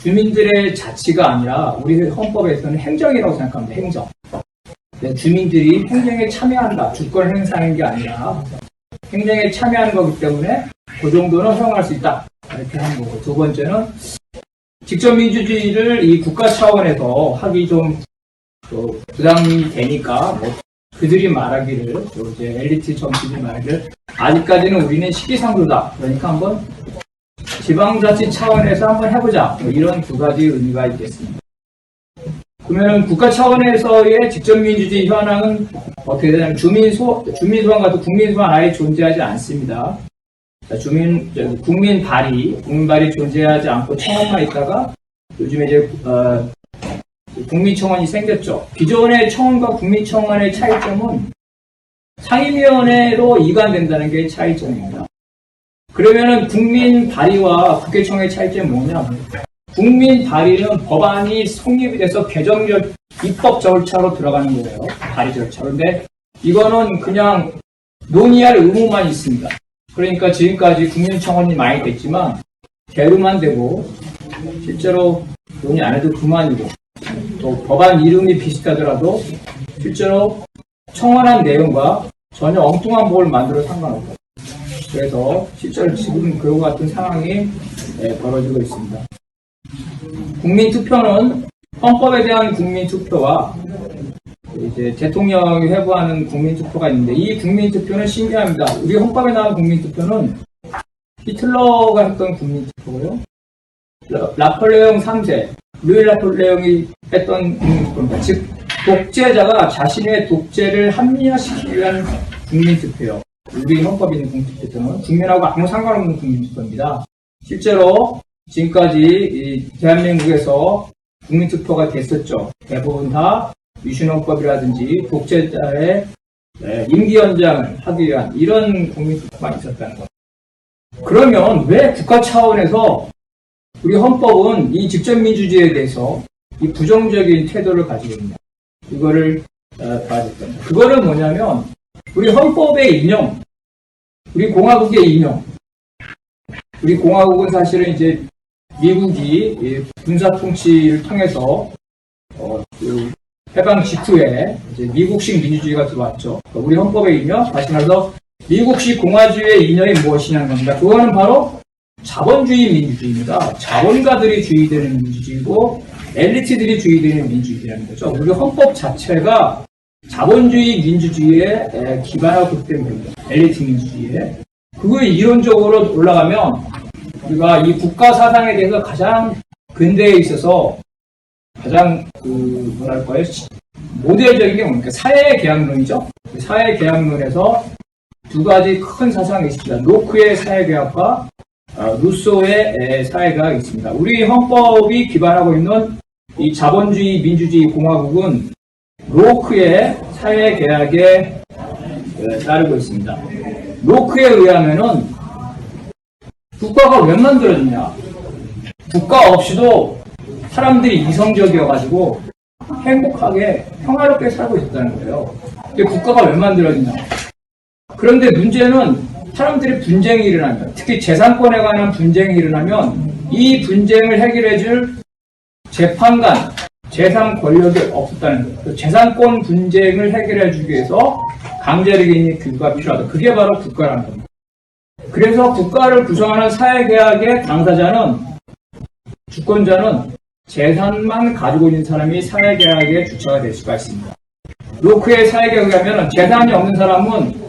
주민들의 자치가 아니라 우리 헌법에서는 행정이라고 생각합니다. 행정. 주민들이 행정에 참여한다. 주권 행사하는 게 아니라 행정에 참여하는 거기 때문에 그 정도는 허용할 수 있다. 이렇게 하는 거고. 두 번째는 직접 민주주의를 이 국가 차원에서 하기 좀 부담이 되니까 뭐 그들이 말하기를 이제 엘리트 정치인이 말하기를 아직까지는 우리는 시기상조다. 그러니까 한번 지방자치 차원에서 한번 해보자. 뭐 이런 두 가지 의미가 있겠습니다. 그러면 국가 차원에서의 직접민주주의 현황은 어떻게 되냐면 주민소환 같은 국민소환 아예 존재하지 않습니다. 국민 발의 존재하지 않고 청원만 있다가 요즘에 이제 국민청원이 생겼죠. 기존의 청원과 국민청원의 차이점은 상임위원회로 이관된다는 게 차이점입니다. 그러면은 국민 발의와 국회청의 차이점이 뭐냐? 국민 발의는 법안이 성립이 돼서 개정적 입법 절차로 들어가는 거예요. 발의 절차. 그런데 이거는 그냥 논의할 의무만 있습니다. 그러니까 지금까지 국민청원이 많이 됐지만 대로만 되고 실제로 논의 안 해도 그만이고 또 법안 이름이 비슷하더라도 실제로 청원한 내용과 전혀 엉뚱한 법을 만들어 상관없고 그래서 실제로 지금 그런 같은 상황이 벌어지고 있습니다. 국민투표는 헌법에 대한 국민투표와 이제 대통령이 회부하는 국민투표가 있는데 이 국민투표는 신기합니다. 우리 헌법에 나온 국민투표는 히틀러가 했던 국민투표고요. 나폴레옹 3세, 루이 나폴레옹이 했던 국민투표입니다. 즉 독재자가 자신의 독재를 합리화시키기 위한 국민투표요. 우리 헌법에 있는 국민투표는 국민하고 아무 상관없는 국민투표입니다. 실제로 지금까지 이 대한민국에서 국민투표가 됐었죠. 대부분 다 위신헌법이라든지 독재자의 임기 연장을 하기 위한 이런 국민투표가 있었다는 것. 그러면 왜 국가 차원에서 우리 헌법은 이 직접민주주의에 대해서 이 부정적인 태도를 가지고 있냐? 이거를 봐야 될 겁니다. 그거는 뭐냐면 우리 헌법의 인용, 우리 공화국의 인용. 우리 공화국은 사실은 이제 미국이 이 군사 통치를 통해서 그 해방 직후에 이제 미국식 민주주의가 들어왔죠. 우리 헌법의 이념, 다시 말해서 미국식 공화주의의 이념이 무엇이냐는 겁니다. 그거는 바로 자본주의 민주주의입니다. 자본가들이 주의되는 민주주의고 엘리트들이 주의되는 민주주의라는 거죠. 우리 헌법 자체가 자본주의 민주주의에 기반하고 있기 때문입니다. 엘리트 민주주의에. 그거 이론적으로 올라가면 우리가 이 국가 사상에 대해서 가장 근대에 있어서 가장 뭐랄까요? 모델적인 게 뭡니까? 사회계약론이죠. 사회계약론에서 두 가지 큰 사상이 있습니다. 로크의 사회계약과 루소의 사회계약이 있습니다. 우리 헌법이 기반하고 있는 이 자본주의 민주주의 공화국은 로크의 사회계약에 따르고 있습니다. 로크에 의하면은 국가가 왜 만들어지냐? 국가 없이도 사람들이 이성적이어가지고 행복하게 평화롭게 살고 있었다는 거예요. 근데 국가가 왜 만들어지냐? 그런데 문제는 사람들이 분쟁이 일어나면, 특히 재산권에 관한 분쟁이 일어나면 이 분쟁을 해결해줄 재판관, 재산 권력이 없었다는 거예요. 재산권 분쟁을 해결해주기 위해서 강제력 있는 규가 필요하다. 그게 바로 국가라는 겁니다. 그래서 국가를 구성하는 사회계약의 당사자는, 주권자는 재산만 가지고 있는 사람이 사회계약의 주체가 될 수가 있습니다. 로크의 사회계약에 하면 재산이 없는 사람은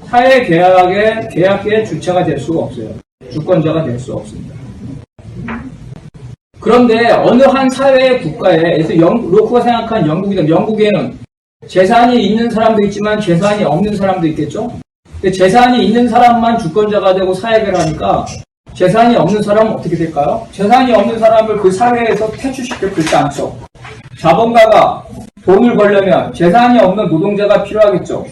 사회계약의 계약의 주체가 될 수가 없어요. 주권자가 될 수 없습니다. 그런데 어느 한 사회의 국가에서 로크가 생각한 영국이다. 영국에는 재산이 있는 사람도 있지만 재산이 없는 사람도 있겠죠? 근데 재산이 있는 사람만 주권자가 되고 사회계를 하니까 재산이 없는 사람은 어떻게 될까요? 재산이 없는 사람을 그 사회에서 퇴출시켜 그렇지 않죠. 자본가가 돈을 벌려면 재산이 없는 노동자가 필요하겠죠.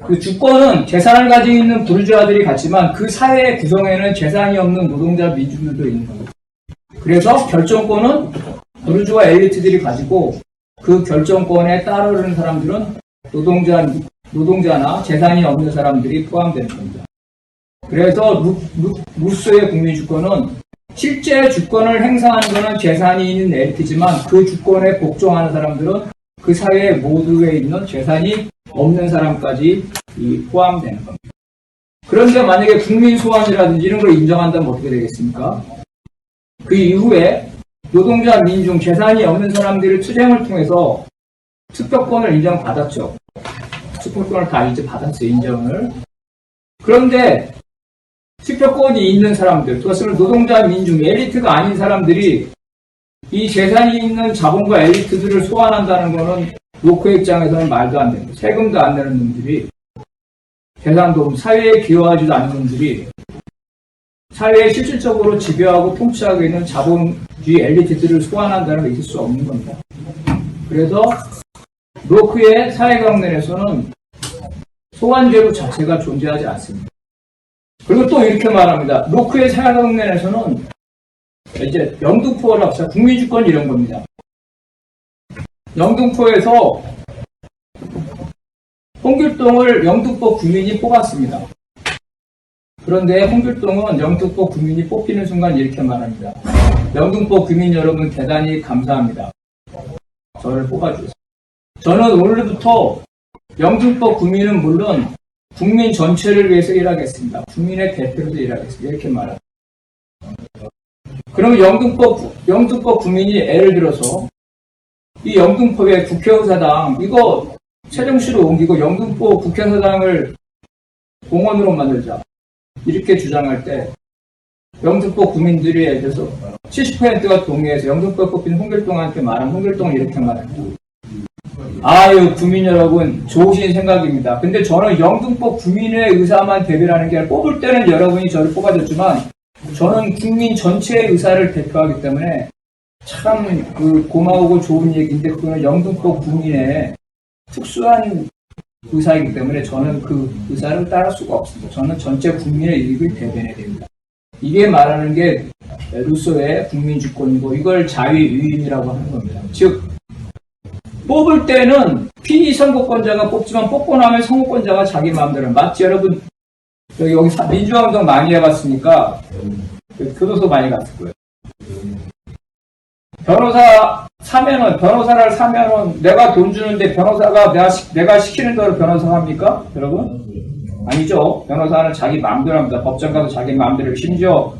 그 주권은 재산을 가지고 있는 부르주아들이 같지만 그 사회의 구성에는 재산이 없는 노동자 민중들도 있는 겁니다. 그래서 결정권은 부르주아 엘리트들이 가지고 그 결정권에 따르는 사람들은 노동자나 재산이 없는 사람들이 포함되는 겁니다. 그래서 루소의 국민주권은 실제 주권을 행사하는 것은 재산이 있는 엘리트지만 그 주권에 복종하는 사람들은 그 사회 모두에 있는 재산이 없는 사람까지 포함되는 겁니다. 그런데 만약에 국민 소환이라든지 이런 걸 인정한다면 어떻게 되겠습니까? 그 이후에 노동자, 민중, 재산이 없는 사람들의 투쟁을 통해서 투표권을 인정받았죠. 투표권을 다 이제 받았어요, 인정을. 그런데 투표권이 있는 사람들, 그것을 노동자, 민중, 엘리트가 아닌 사람들이 이 재산이 있는 자본과 엘리트들을 소환한다는 것은 로크의 입장에서는 말도 안 됩니다. 세금도 안 내는 놈들이, 재산도 없고 사회에 기여하지도 않는 놈들이 사회에 실질적으로 지배하고 통치하고 있는 자본주의 엘리트들을 소환한다는 게 있을 수 없는 겁니다. 그래서 로크의 사회강론에서는 소환제도 자체가 존재하지 않습니다. 그리고 또 이렇게 말합니다. 로크의 사회강론에서는 이제 영등포라고 합시다. 국민주권 이런 겁니다. 영등포에서 홍길동을 영등포 국민이 뽑았습니다. 그런데 홍길동은 영등포 국민이 뽑히는 순간 이렇게 말합니다. 영등포 국민 여러분 대단히 감사합니다. 저를 뽑아주세요. 저는 오늘부터 영등포 국민은 물론 국민 전체를 위해서 일하겠습니다. 국민의 대표로서 일하겠습니다. 이렇게 말합니다. 그러면 영등포 국민이 예를 들어서 이 영등포의 국회의사당 이거 세종시로 옮기고 영등포 국회의사당을 공원으로 만들자 이렇게 주장할 때 영등포 국민들이 예를 들어서 70%가 동의해서 영등포에 뽑힌 홍길동한테 말하면 홍길동은 이렇게 말합니다. 아유 국민 여러분 좋으신 생각입니다. 근데 저는 영등포 국민의 의사만 대변하는 게 아니라 뽑을 때는 여러분이 저를 뽑아줬지만 저는 국민 전체의 의사를 대표하기 때문에 참 고마우고 좋은 얘기인데 그거는 영등포 국민의 특수한 의사이기 때문에 저는 그 의사를 따를 수가 없습니다. 저는 전체 국민의 이익을 대변해야 됩니다. 이게 말하는 게 루소의 국민주권이고 이걸 자위의인이라고 하는 겁니다. 즉 뽑을 때는 피선거권자가 뽑지만 뽑고 나면 선거권자가 자기 마음대로 맞지 여러분 여기 민주화운동 많이 해봤으니까 교도소 많이 갔을 거예요. 변호사 사면은, 변호사를 사면은 내가 돈 주는데 변호사가 내가 시키는 대로 변호사가 합니까? 여러분? 아니죠. 변호사는 자기 마음대로 합니다. 법정 가서 자기 마음대로, 심지어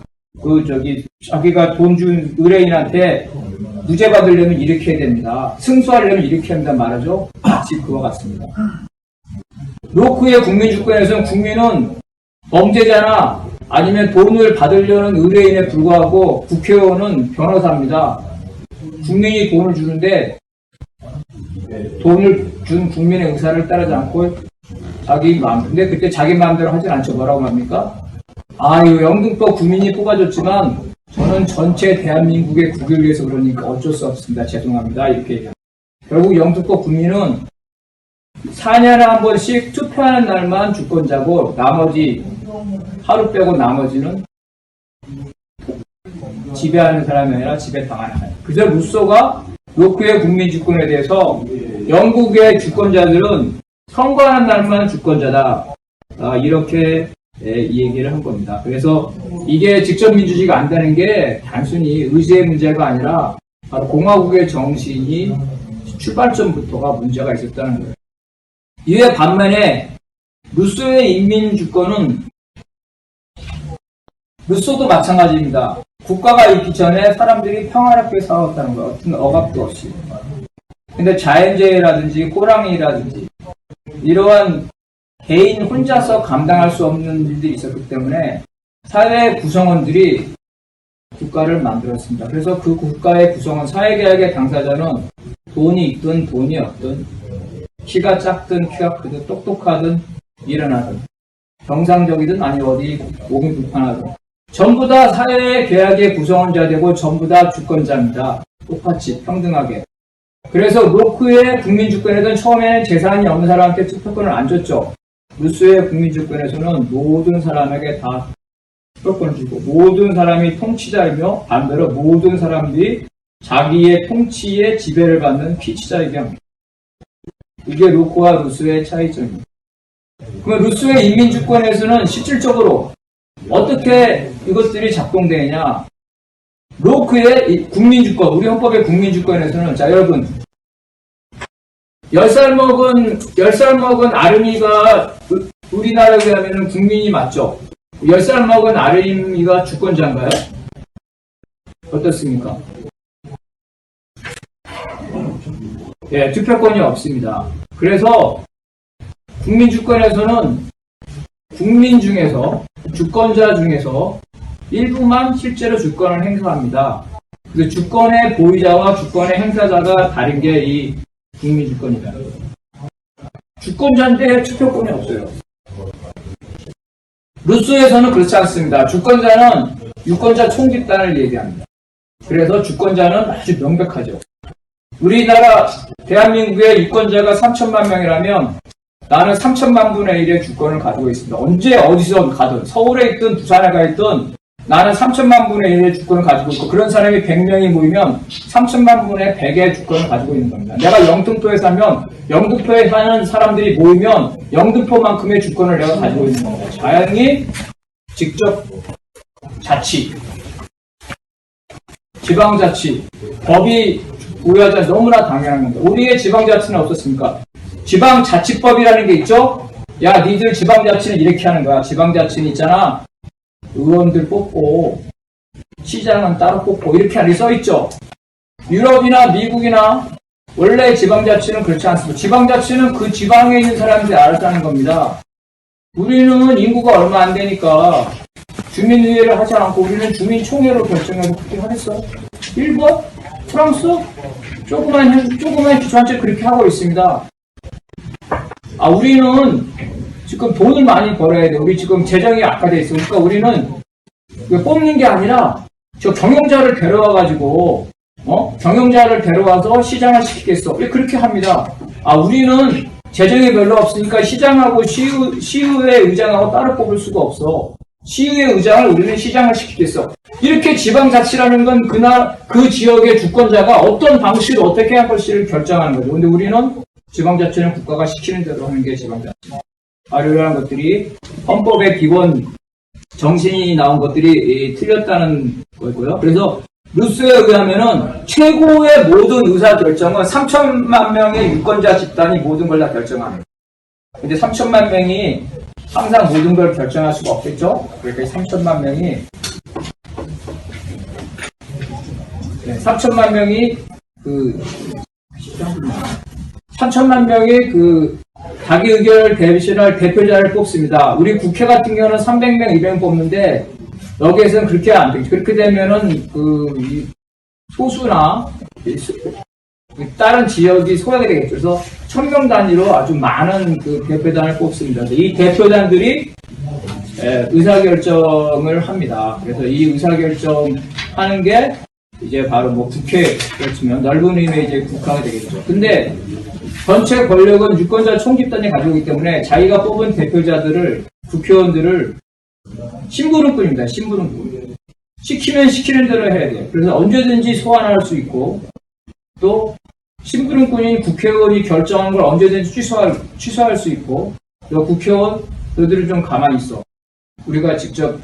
자기가 돈 준 의뢰인한테 무죄 받으려면 이렇게 해야 됩니다. 승소하려면 이렇게 합니다. 말하죠. 마치 그와 같습니다. 로크의 국민주권에서는 국민은 범죄자나 아니면 돈을 받으려는 의뢰인에 불구하고 국회의원은 변호사입니다. 국민이 돈을 주는데 돈을 준 국민의 의사를 따르지 않고 자기 마음, 근데 그때 자기 마음대로 하진 않죠. 뭐라고 합니까? 이 영등포 국민이 뽑아줬지만 저는 전체 대한민국의 국을 위해서 그러니까 어쩔 수 없습니다. 죄송합니다. 이렇게 얘기합니다. 결국 영등포 국민은 4년에 한 번씩 투표하는 날만 주권자고 나머지 하루 빼고 나머지는 지배하는 사람이 아니라 지배당하는 사람. 그래서 루소가 로크의 국민주권에 대해서 영국의 주권자들은 선거하는 날만 주권자다. 이렇게 이 얘기를 한 겁니다. 그래서 이게 직접 민주주의가 안 되는 게 단순히 의지의 문제가 아니라 바로 공화국의 정신이 출발점부터가 문제가 있었다는 거예요. 이에 반면에 루소의 인민주권은 루소도 마찬가지입니다. 국가가 있기 전에 사람들이 평화롭게 살았다는 거예요. 어떤 억압도 없이. 근데 자연재해라든지 호랑이라든지 이러한 개인 혼자서 감당할 수 없는 일들이 있었기 때문에 사회 구성원들이 국가를 만들었습니다. 그래서 그 국가의 구성원, 사회개혁의 당사자는 돈이 있든 돈이 없든 키가 작든 키가 크든 똑똑하든 일어나든 정상적이든 아니면 어디 몸이 불편하든 전부 다 사회개혁의 구성원자 되고 전부 다 주권자입니다. 똑같이 평등하게. 그래서 로크의 국민주권에서는 처음에는 재산이 없는 사람한테 투표권을 안 줬죠. 루소의 국민주권에서는 모든 사람에게 다 투표권을 주고 모든 사람이 통치자이며 반대로 모든 사람들이 자기의 통치의 지배를 받는 피치자이게 합니다. 이게 로크와 루소의 차이점입니다. 그러면 루소의 인민주권에서는 실질적으로 어떻게 이것들이 작동되느냐. 로크의 국민주권, 우리 헌법의 국민주권에서는, 자, 여러분, 10살 먹은 아름이가 우리나라에 하면 국민이 맞죠? 10살 먹은 아름이가 주권자인가요? 어떻습니까? 예, 투표권이 없습니다. 그래서 국민주권에서는 국민 중에서, 주권자 중에서 일부만 실제로 주권을 행사합니다. 그래서 주권의 보유자와 주권의 행사자가 다른 게 이 국민주권이다. 주권자인데 투표권이 없어요. 루소에서는 그렇지 않습니다. 주권자는 유권자 총집단을 얘기합니다. 그래서 주권자는 아주 명백하죠. 우리나라 대한민국의 유권자가 3천만 명이라면 나는 3천만 분의 1의 주권을 가지고 있습니다. 언제 어디서 가든 서울에 있든 부산에 가 있든 나는 3천만 분의 1의 주권을 가지고 있고 그런 사람이 100명이 모이면 3천만 분의 100의 주권을 가지고 있는 겁니다. 내가 영등포에 사면 영등포에 사는 사람들이 모이면 영등포만큼의 주권을 내가 가지고 있는 겁니다. 자연히 직접 자치, 지방자치, 법이 우리한테 너무나 당연한 겁니다. 우리의 지방자치는 어떻습니까? 지방자치법이라는 게 있죠? 야, 니들 지방자치는 이렇게 하는 거야. 지방자치는 있잖아. 의원들 뽑고 시장은 따로 뽑고 이렇게 안에 써있죠. 유럽이나 미국이나 원래 지방자치는 그렇지 않습니다. 지방자치는 그 지방에 있는 사람들이 알아서 하는 겁니다. 우리는 인구가 얼마 안 되니까 주민의회를 하지 않고 우리는 주민총회로 결정해서 그렇게 하겠어. 일본, 프랑스 조그만 기초한테 그렇게 하고 있습니다. 우리는 지금 돈을 많이 벌어야 돼. 우리 지금 재정이 악화돼 있으니까 우리는 뽑는 게 아니라 저 경영자를 데려와가지고 경영자를 데려와서 시장을 시키겠어. 그렇게 합니다. 우리는 재정이 별로 없으니까 시장하고 시의회 의장하고 따로 뽑을 수가 없어. 시의회 의장을 우리는 시장을 시키겠어. 이렇게 지방자치라는 건 그 지역의 주권자가 어떤 방식으로 어떻게 할 것을 결정하는 거죠. 근데 우리는 지방자치는 국가가 시키는 대로 하는 게 지방자치. 이러한 것들이 헌법의 기본 정신이 나온 것들이 틀렸다는 거고요. 그래서 루스에 의하면은 최고의 모든 의사 결정은 3천만 명의 유권자 집단이 모든 걸 다 결정합니다. 근데 3천만 명이 항상 모든 걸 결정할 수가 없겠죠? 그러니까 3천만 명이 3천만 명이 3천만 명이 자기 의견을 대신할 대표자를 뽑습니다. 우리 국회 같은 경우는 300명, 200명 뽑는데 여기에서는 그렇게 안 되죠. 그렇게 되면은 소수나 다른 지역이 소외가 되겠죠. 그래서 1000명 단위로 아주 많은 대표단을 뽑습니다. 이 대표단들이 의사결정을 합니다. 그래서 이 의사결정하는 게 이제 바로 국회로 치면 넓은 의미의 이제 국회가 되겠죠. 근데 전체 권력은 유권자 총집단이 가지고 있기 때문에 자기가 뽑은 대표자들을, 국회의원들을 심부름꾼입니다. 심부름꾼. 시키면 시키는 대로 해야 돼요. 그래서 언제든지 소환할 수 있고, 또 심부름꾼인 국회의원이 결정한 걸 언제든지 취소할 수 있고, 또 국회의원 너희들은 좀 가만히 있어. 우리가 직접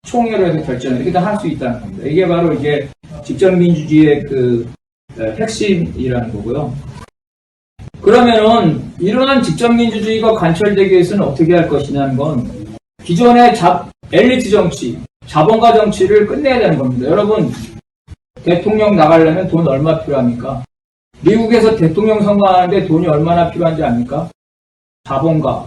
총회로 해서 결정을 이렇게 다 할 수 있다는 겁니다. 이게 바로 이제 직접민주주의의 핵심이라는 거고요. 그러면은 이러한 직접민주주의가 관철되기 위해서는 어떻게 할 것이냐는 건 기존의 엘리트 정치, 자본가 정치를 끝내야 되는 겁니다. 여러분, 대통령 나가려면 돈 얼마 필요합니까? 미국에서 대통령 선거하는데 돈이 얼마나 필요한지 압니까? 자본가.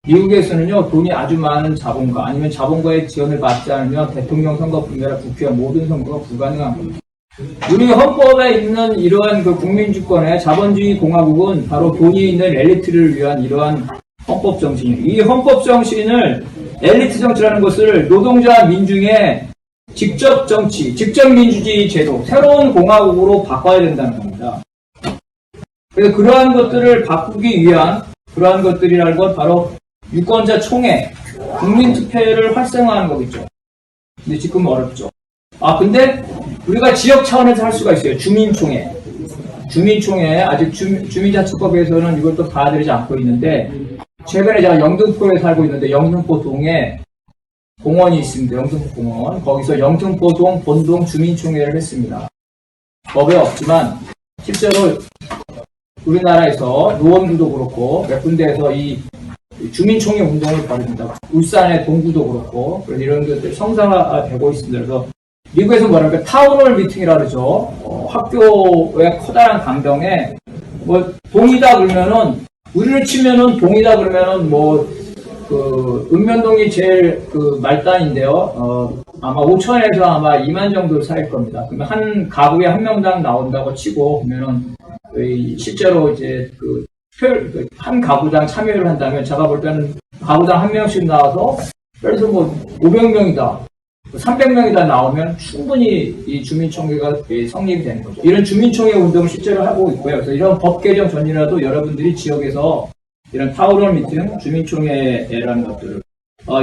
미국에서는요, 돈이 아주 많은 자본가, 아니면 자본가의 지원을 받지 않으면 대통령 선거뿐만 아니라 국회와 모든 선거가 불가능한 겁니다. 우리 헌법에 있는 이러한 국민주권의 자본주의 공화국은 바로 돈이 있는 엘리트를 위한 이러한 헌법 정신입니다. 이 헌법 정신을 엘리트 정치라는 것을 노동자 민중의 직접 정치, 직접 민주주의 제도, 새로운 공화국으로 바꿔야 된다는 겁니다. 그래서 그러한 것들을 바꾸기 위한 그러한 것들이라는 건 바로 유권자 총회, 국민투표를 활성화하는 거겠죠. 근데 지금 어렵죠. 근데 우리가 지역 차원에서 할 수가 있어요. 주민총회. 주민총회, 아직 주민자치법에서는 이걸 또 받아들이지 않고 있는데, 최근에 제가 영등포에 살고 있는데, 영등포동에 공원이 있습니다. 영등포 공원. 거기서 영등포동 본동 주민총회를 했습니다. 법에 없지만, 실제로 우리나라에서 노원구도 그렇고, 몇 군데에서 이 주민총회 운동을 벌입니다. 울산의 동구도 그렇고, 그래서 이런 것들이 성사되고 있습니다. 그래서 미국에서 뭐랄까 타운홀 미팅이라 그러죠. 학교의 커다란 강당에 동이다 그러면은 우리를 치면은 동이다 그러면은 읍면동이 제일 말단인데요. 아마 5천에서 아마 2만 정도 쌓일 겁니다. 그러면 한 가구에 한 명당 나온다고 치고 그러면은 실제로 이제 한 가구당 참여를 한다면 제가 볼 때는 가구당 한 명씩 나와서 그래서 500명이다. 300명이다 나오면 충분히 이 주민총회가 성립이 되는 거죠. 이런 주민총회 운동을 실제로 하고 있고요. 그래서 이런 법 개정 전이라도 여러분들이 지역에서 이런 타운홀 미팅, 주민총회라는 것들을,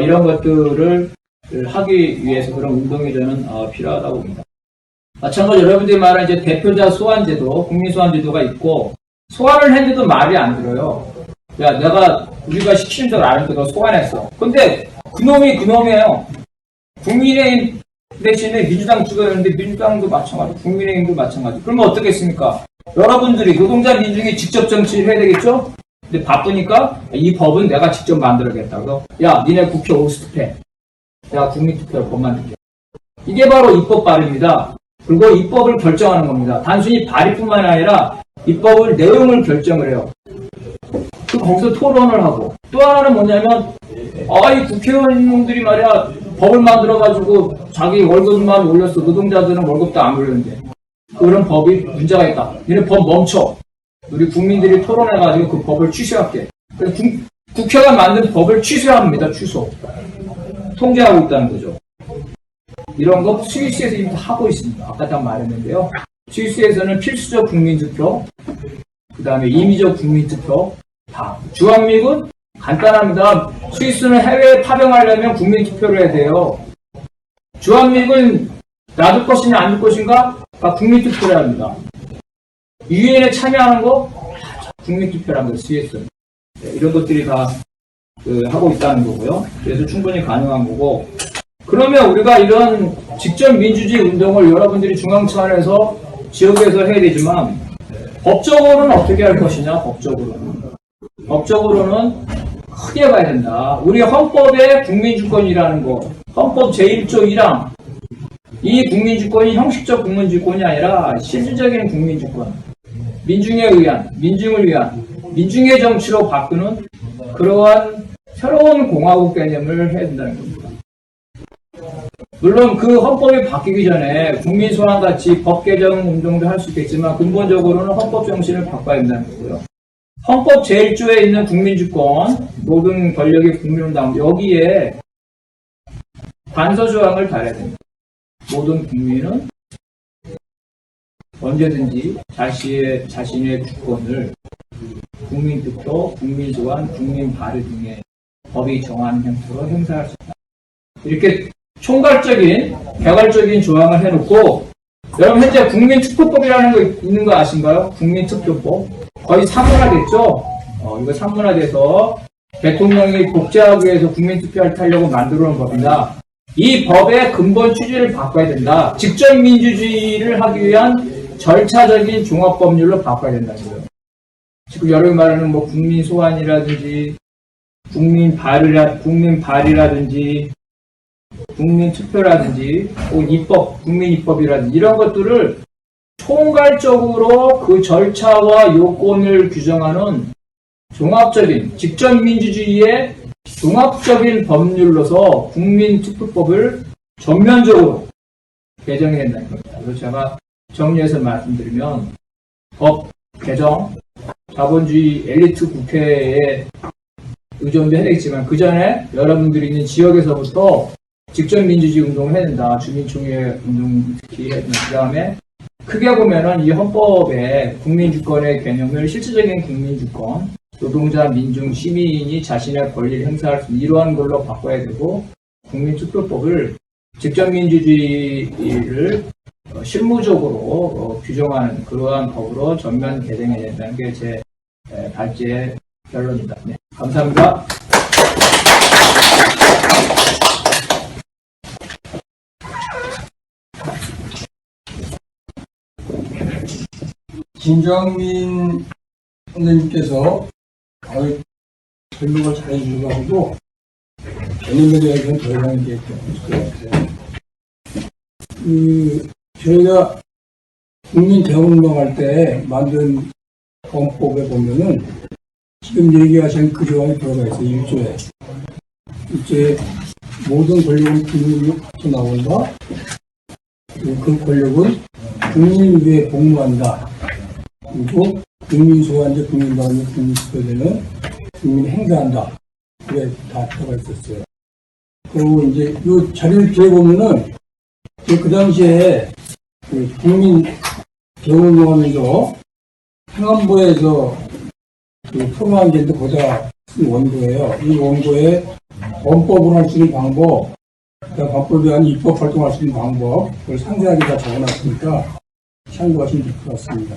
이런 것들을 하기 위해서 그런 운동이 저는 필요하다고 봅니다. 마찬가지로 여러분들이 말한 이제 대표자 소환제도, 국민소환제도가 있고, 소환을 했는데도 말이 안 들어요. 야, 우리가 시키는 대로 안 했는데 너 소환했어. 근데 그놈이에요. 국민의힘 대신에 민주당 찍어였는데 민주당도 마찬가지, 국민의힘도 마찬가지. 그러면 어떻겠습니까? 여러분들이 노동자 민중이 직접 정치를 해야 되겠죠? 근데 바쁘니까 이 법은 내가 직접 만들어야겠다고. 야, 니네 국회 오스트해. 내가 국민투표로 법 만들게. 이게 바로 입법 발의입니다. 그리고 입법을 결정하는 겁니다. 단순히 발의뿐만 아니라 입법을 내용을 결정을 해요. 거기서 토론을 하고. 또 하나는 뭐냐면 이 국회의원님들이 말이야 법을 만들어가지고 자기 월급만 올렸어. 노동자들은 월급도 안 올렸는데. 그런 법이 문제가 있다. 얘네 법 멈춰. 우리 국민들이 토론해가지고 그 법을 취소할게. 그래서 국회가 만든 법을 취소합니다. 취소. 통제하고 있다는 거죠. 이런 거 스위스에서 이미 하고 있습니다. 아까 다 말했는데요. 스위스에서는 필수적 국민투표, 그 다음에 임의적 국민투표, 다. 주한미군? 간단합니다. 스위스는 해외에 파병하려면 국민투표를 해야 돼요. 주한미군 놔둘 것이냐 안 둘 것인가? 다 국민투표를 합니다. 유엔에 참여하는 거? 국민투표라는 거예요. 스위스는. 이런 것들이 다 하고 있다는 거고요. 그래서 충분히 가능한 거고. 그러면 우리가 이런 직접 민주주의 운동을 여러분들이 중앙차원에서 지역에서 해야 되지만 법적으로는 어떻게 할 것이냐? 법적으로는 크게 봐야 된다. 우리 헌법의 국민주권이라는 거, 헌법 제1조 1항, 이 국민주권이 형식적 국민주권이 아니라 실질적인 국민주권, 민중을 위한, 민중의 정치로 바꾸는 그러한 새로운 공화국 개념을 해야 된다는 겁니다. 물론 그 헌법이 바뀌기 전에 국민 소환 같이 법 개정 운동도 할 수 있겠지만 근본적으로는 헌법 정신을 바꿔야 된다는 거고요. 헌법 제1조에 있는 국민주권, 모든 권력의 국민운동, 여기에 단서 조항을 달아야 됩니다. 모든 국민은 언제든지 자신의 주권을 국민 투표, 국민 소환, 국민 발의 등의 법이 정한 형태로 행사할 수 있다. 이렇게 총괄적인, 개괄적인 조항을 해놓고, 여러분 현재 국민투표법이라는 거 있는 거 아신가요? 국민투표법. 거의 사문화됐죠? 이거 사문화돼서 대통령이 복제하기 위해서 국민투표를 하려고 만들어 놓은 법이다. 이 법의 근본 취지를 바꿔야 된다. 직접 민주주의를 하기 위한 절차적인 종합법률로 바꿔야 된다는 거예요. 지금 여러분이 말하는 뭐 국민 소환이라든지 국민 발이라든지 국민 투표라든지 입법, 국민 입법이라든지 이런 것들을 총괄적으로 그 절차와 요건을 규정하는 종합적인 직접 민주주의의 종합적인 법률로서 국민투표법을 전면적으로 개정해야 된다는 겁니다. 그래서 제가 정리해서 말씀드리면 법 개정, 자본주의 엘리트 국회에 의존도 해야 되겠지만 그 전에 여러분들이 있는 지역에서부터 직접 민주주의 운동을 해야 된다. 주민총회 운동 특히 해야 된다. 그 다음에 크게 보면은 이 헌법의 국민주권의 개념을 실질적인 국민주권, 노동자, 민중, 시민이 자신의 권리를 행사할 수 있는 이러한 걸로 바꿔야 되고 국민투표법을 직접 민주주의를 실무적으로 규정하는 그러한 법으로 전면 개정해야 된다는 게 제 발제의 결론입니다. 네, 감사합니다. 김정민 선생님께서 설명을 잘 해주셔가지고 개념에 대해서는 더 이상 얘기할 게 없을 것 같아요. 저희가 국민 대운동할 때 만든 헌법에 보면은 지금 얘기하신 그 조항이 들어가 있어요. 1조에. 1조에 모든 권력은 국민으로부터 나온다. 그 권력은 국민 위에 복무한다. 그리고 국민 소환제, 국민 발언, 국민 투표되는 국민 행사한다. 그게 다 들어가 있었어요. 그리고 이제 이 자료를 뒤에 보면은 그 당시에 국민 대운동하면서 행안부에서 토론한 게 보다 원고예요. 이 원고에 헌법으로 할 수 있는 방법, 헌법에 대한 입법 활동할 수 있는 방법, 그걸 상세하게 다 적어놨으니까 참고하시면 될 것 같습니다.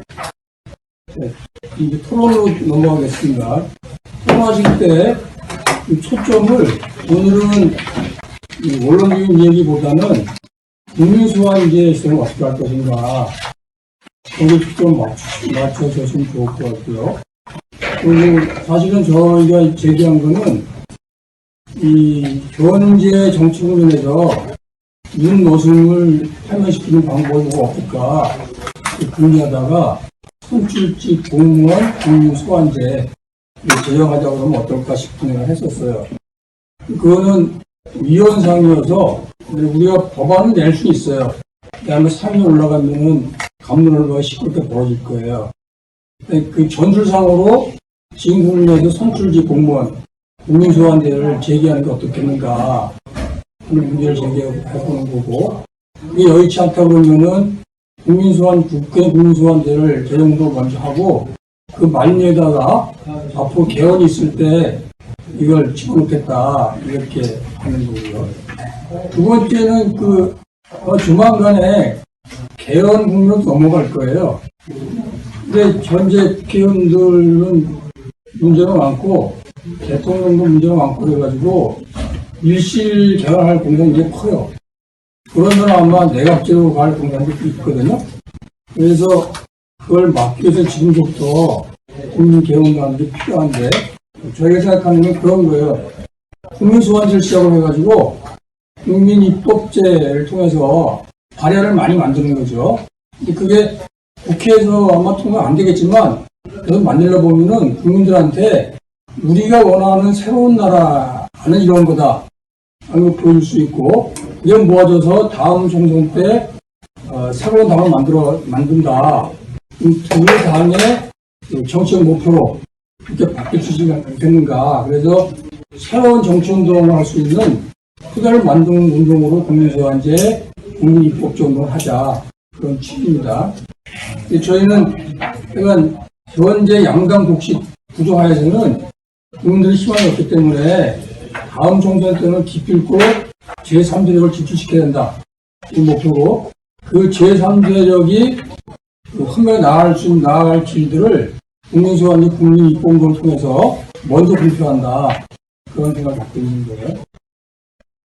네, 이제 토론으로 넘어가겠습니다. 토론하실 때 초점을 오늘은 원론적인 얘기보다는 국민소환제에서는 어떻게 할 것인가 거기에 좀 맞춰주시면 좋을 것 같고요. 그리고 사실은 저희가 제기한 거는 이 현재 정치 국면에서 윤 노승을 탈면시키는 방법이 뭐가 없을까 궁리하다가 선출직 공무원 국민소환제 제정하자고 하면 어떨까 싶은 생각을 했었어요. 그거는 위헌상이어서 우리가 법안을 낼 수 있어요. 그다음에 3년 올라가면은 감론을가 시끄럽게 벌어질 거예요. 그 전술상으로 지금 국민에서 선출직 공무원 국민소환제를 제기하는 게 어떻겠는가 하는 문제를 제기해보는 거고, 이게 여의치 않다 그러면은 국회 국민소환제를 제정도 먼저 하고 그 만료에다가 앞으로 개헌이 있을 때 이걸 집어넣겠다 이렇게 하는 거고요. 두 번째는 조만간에 개헌 국면으로 넘어갈 거예요. 근데 현재 국회의원들은 문제가 많고 대통령도 문제가 많고 그래가지고 밀실 개발할 공간이 이제 커요. 그러면 아마 내각제로 갈 공간도 있거든요. 그래서 그걸 막기 위해서 지금부터 국민개혁단이 필요한데, 저희가 생각하는 건 그런 거예요. 국민소환제를 시작을 해가지고 국민입법제를 통해서 발의를 많이 만드는 거죠. 근데 그게 국회에서 아마 통과 안 되겠지만, 그래서 만들려 보면은 국민들한테 우리가 원하는 새로운 나라는 이런 거다 하는 걸 보여줄 수 있고, 이게 모아져서 다음 총선 때 새로운 당을 만든다. 두 당의 정치적 목표로 이렇게 바뀔 수 있겠는가. 그래서 새로운 정치운동을 할 수 있는 토대를 만드는 운동으로 국민소환제, 국민입법제 운동을 하자. 그런 취지입니다. 저희는 그러니까 현재 양당 독식 구조 하에서는 국민들의 희망이 없기 때문에 다음 총선 때는 기필코 제3세력을 진출시켜야 된다. 이 목표로 그 제3세력이 한명에 나아갈 길들을 국민소환이 국민입법운동을 통해서 먼저 발표한다. 그런 생각을 갖고 있는 거예요.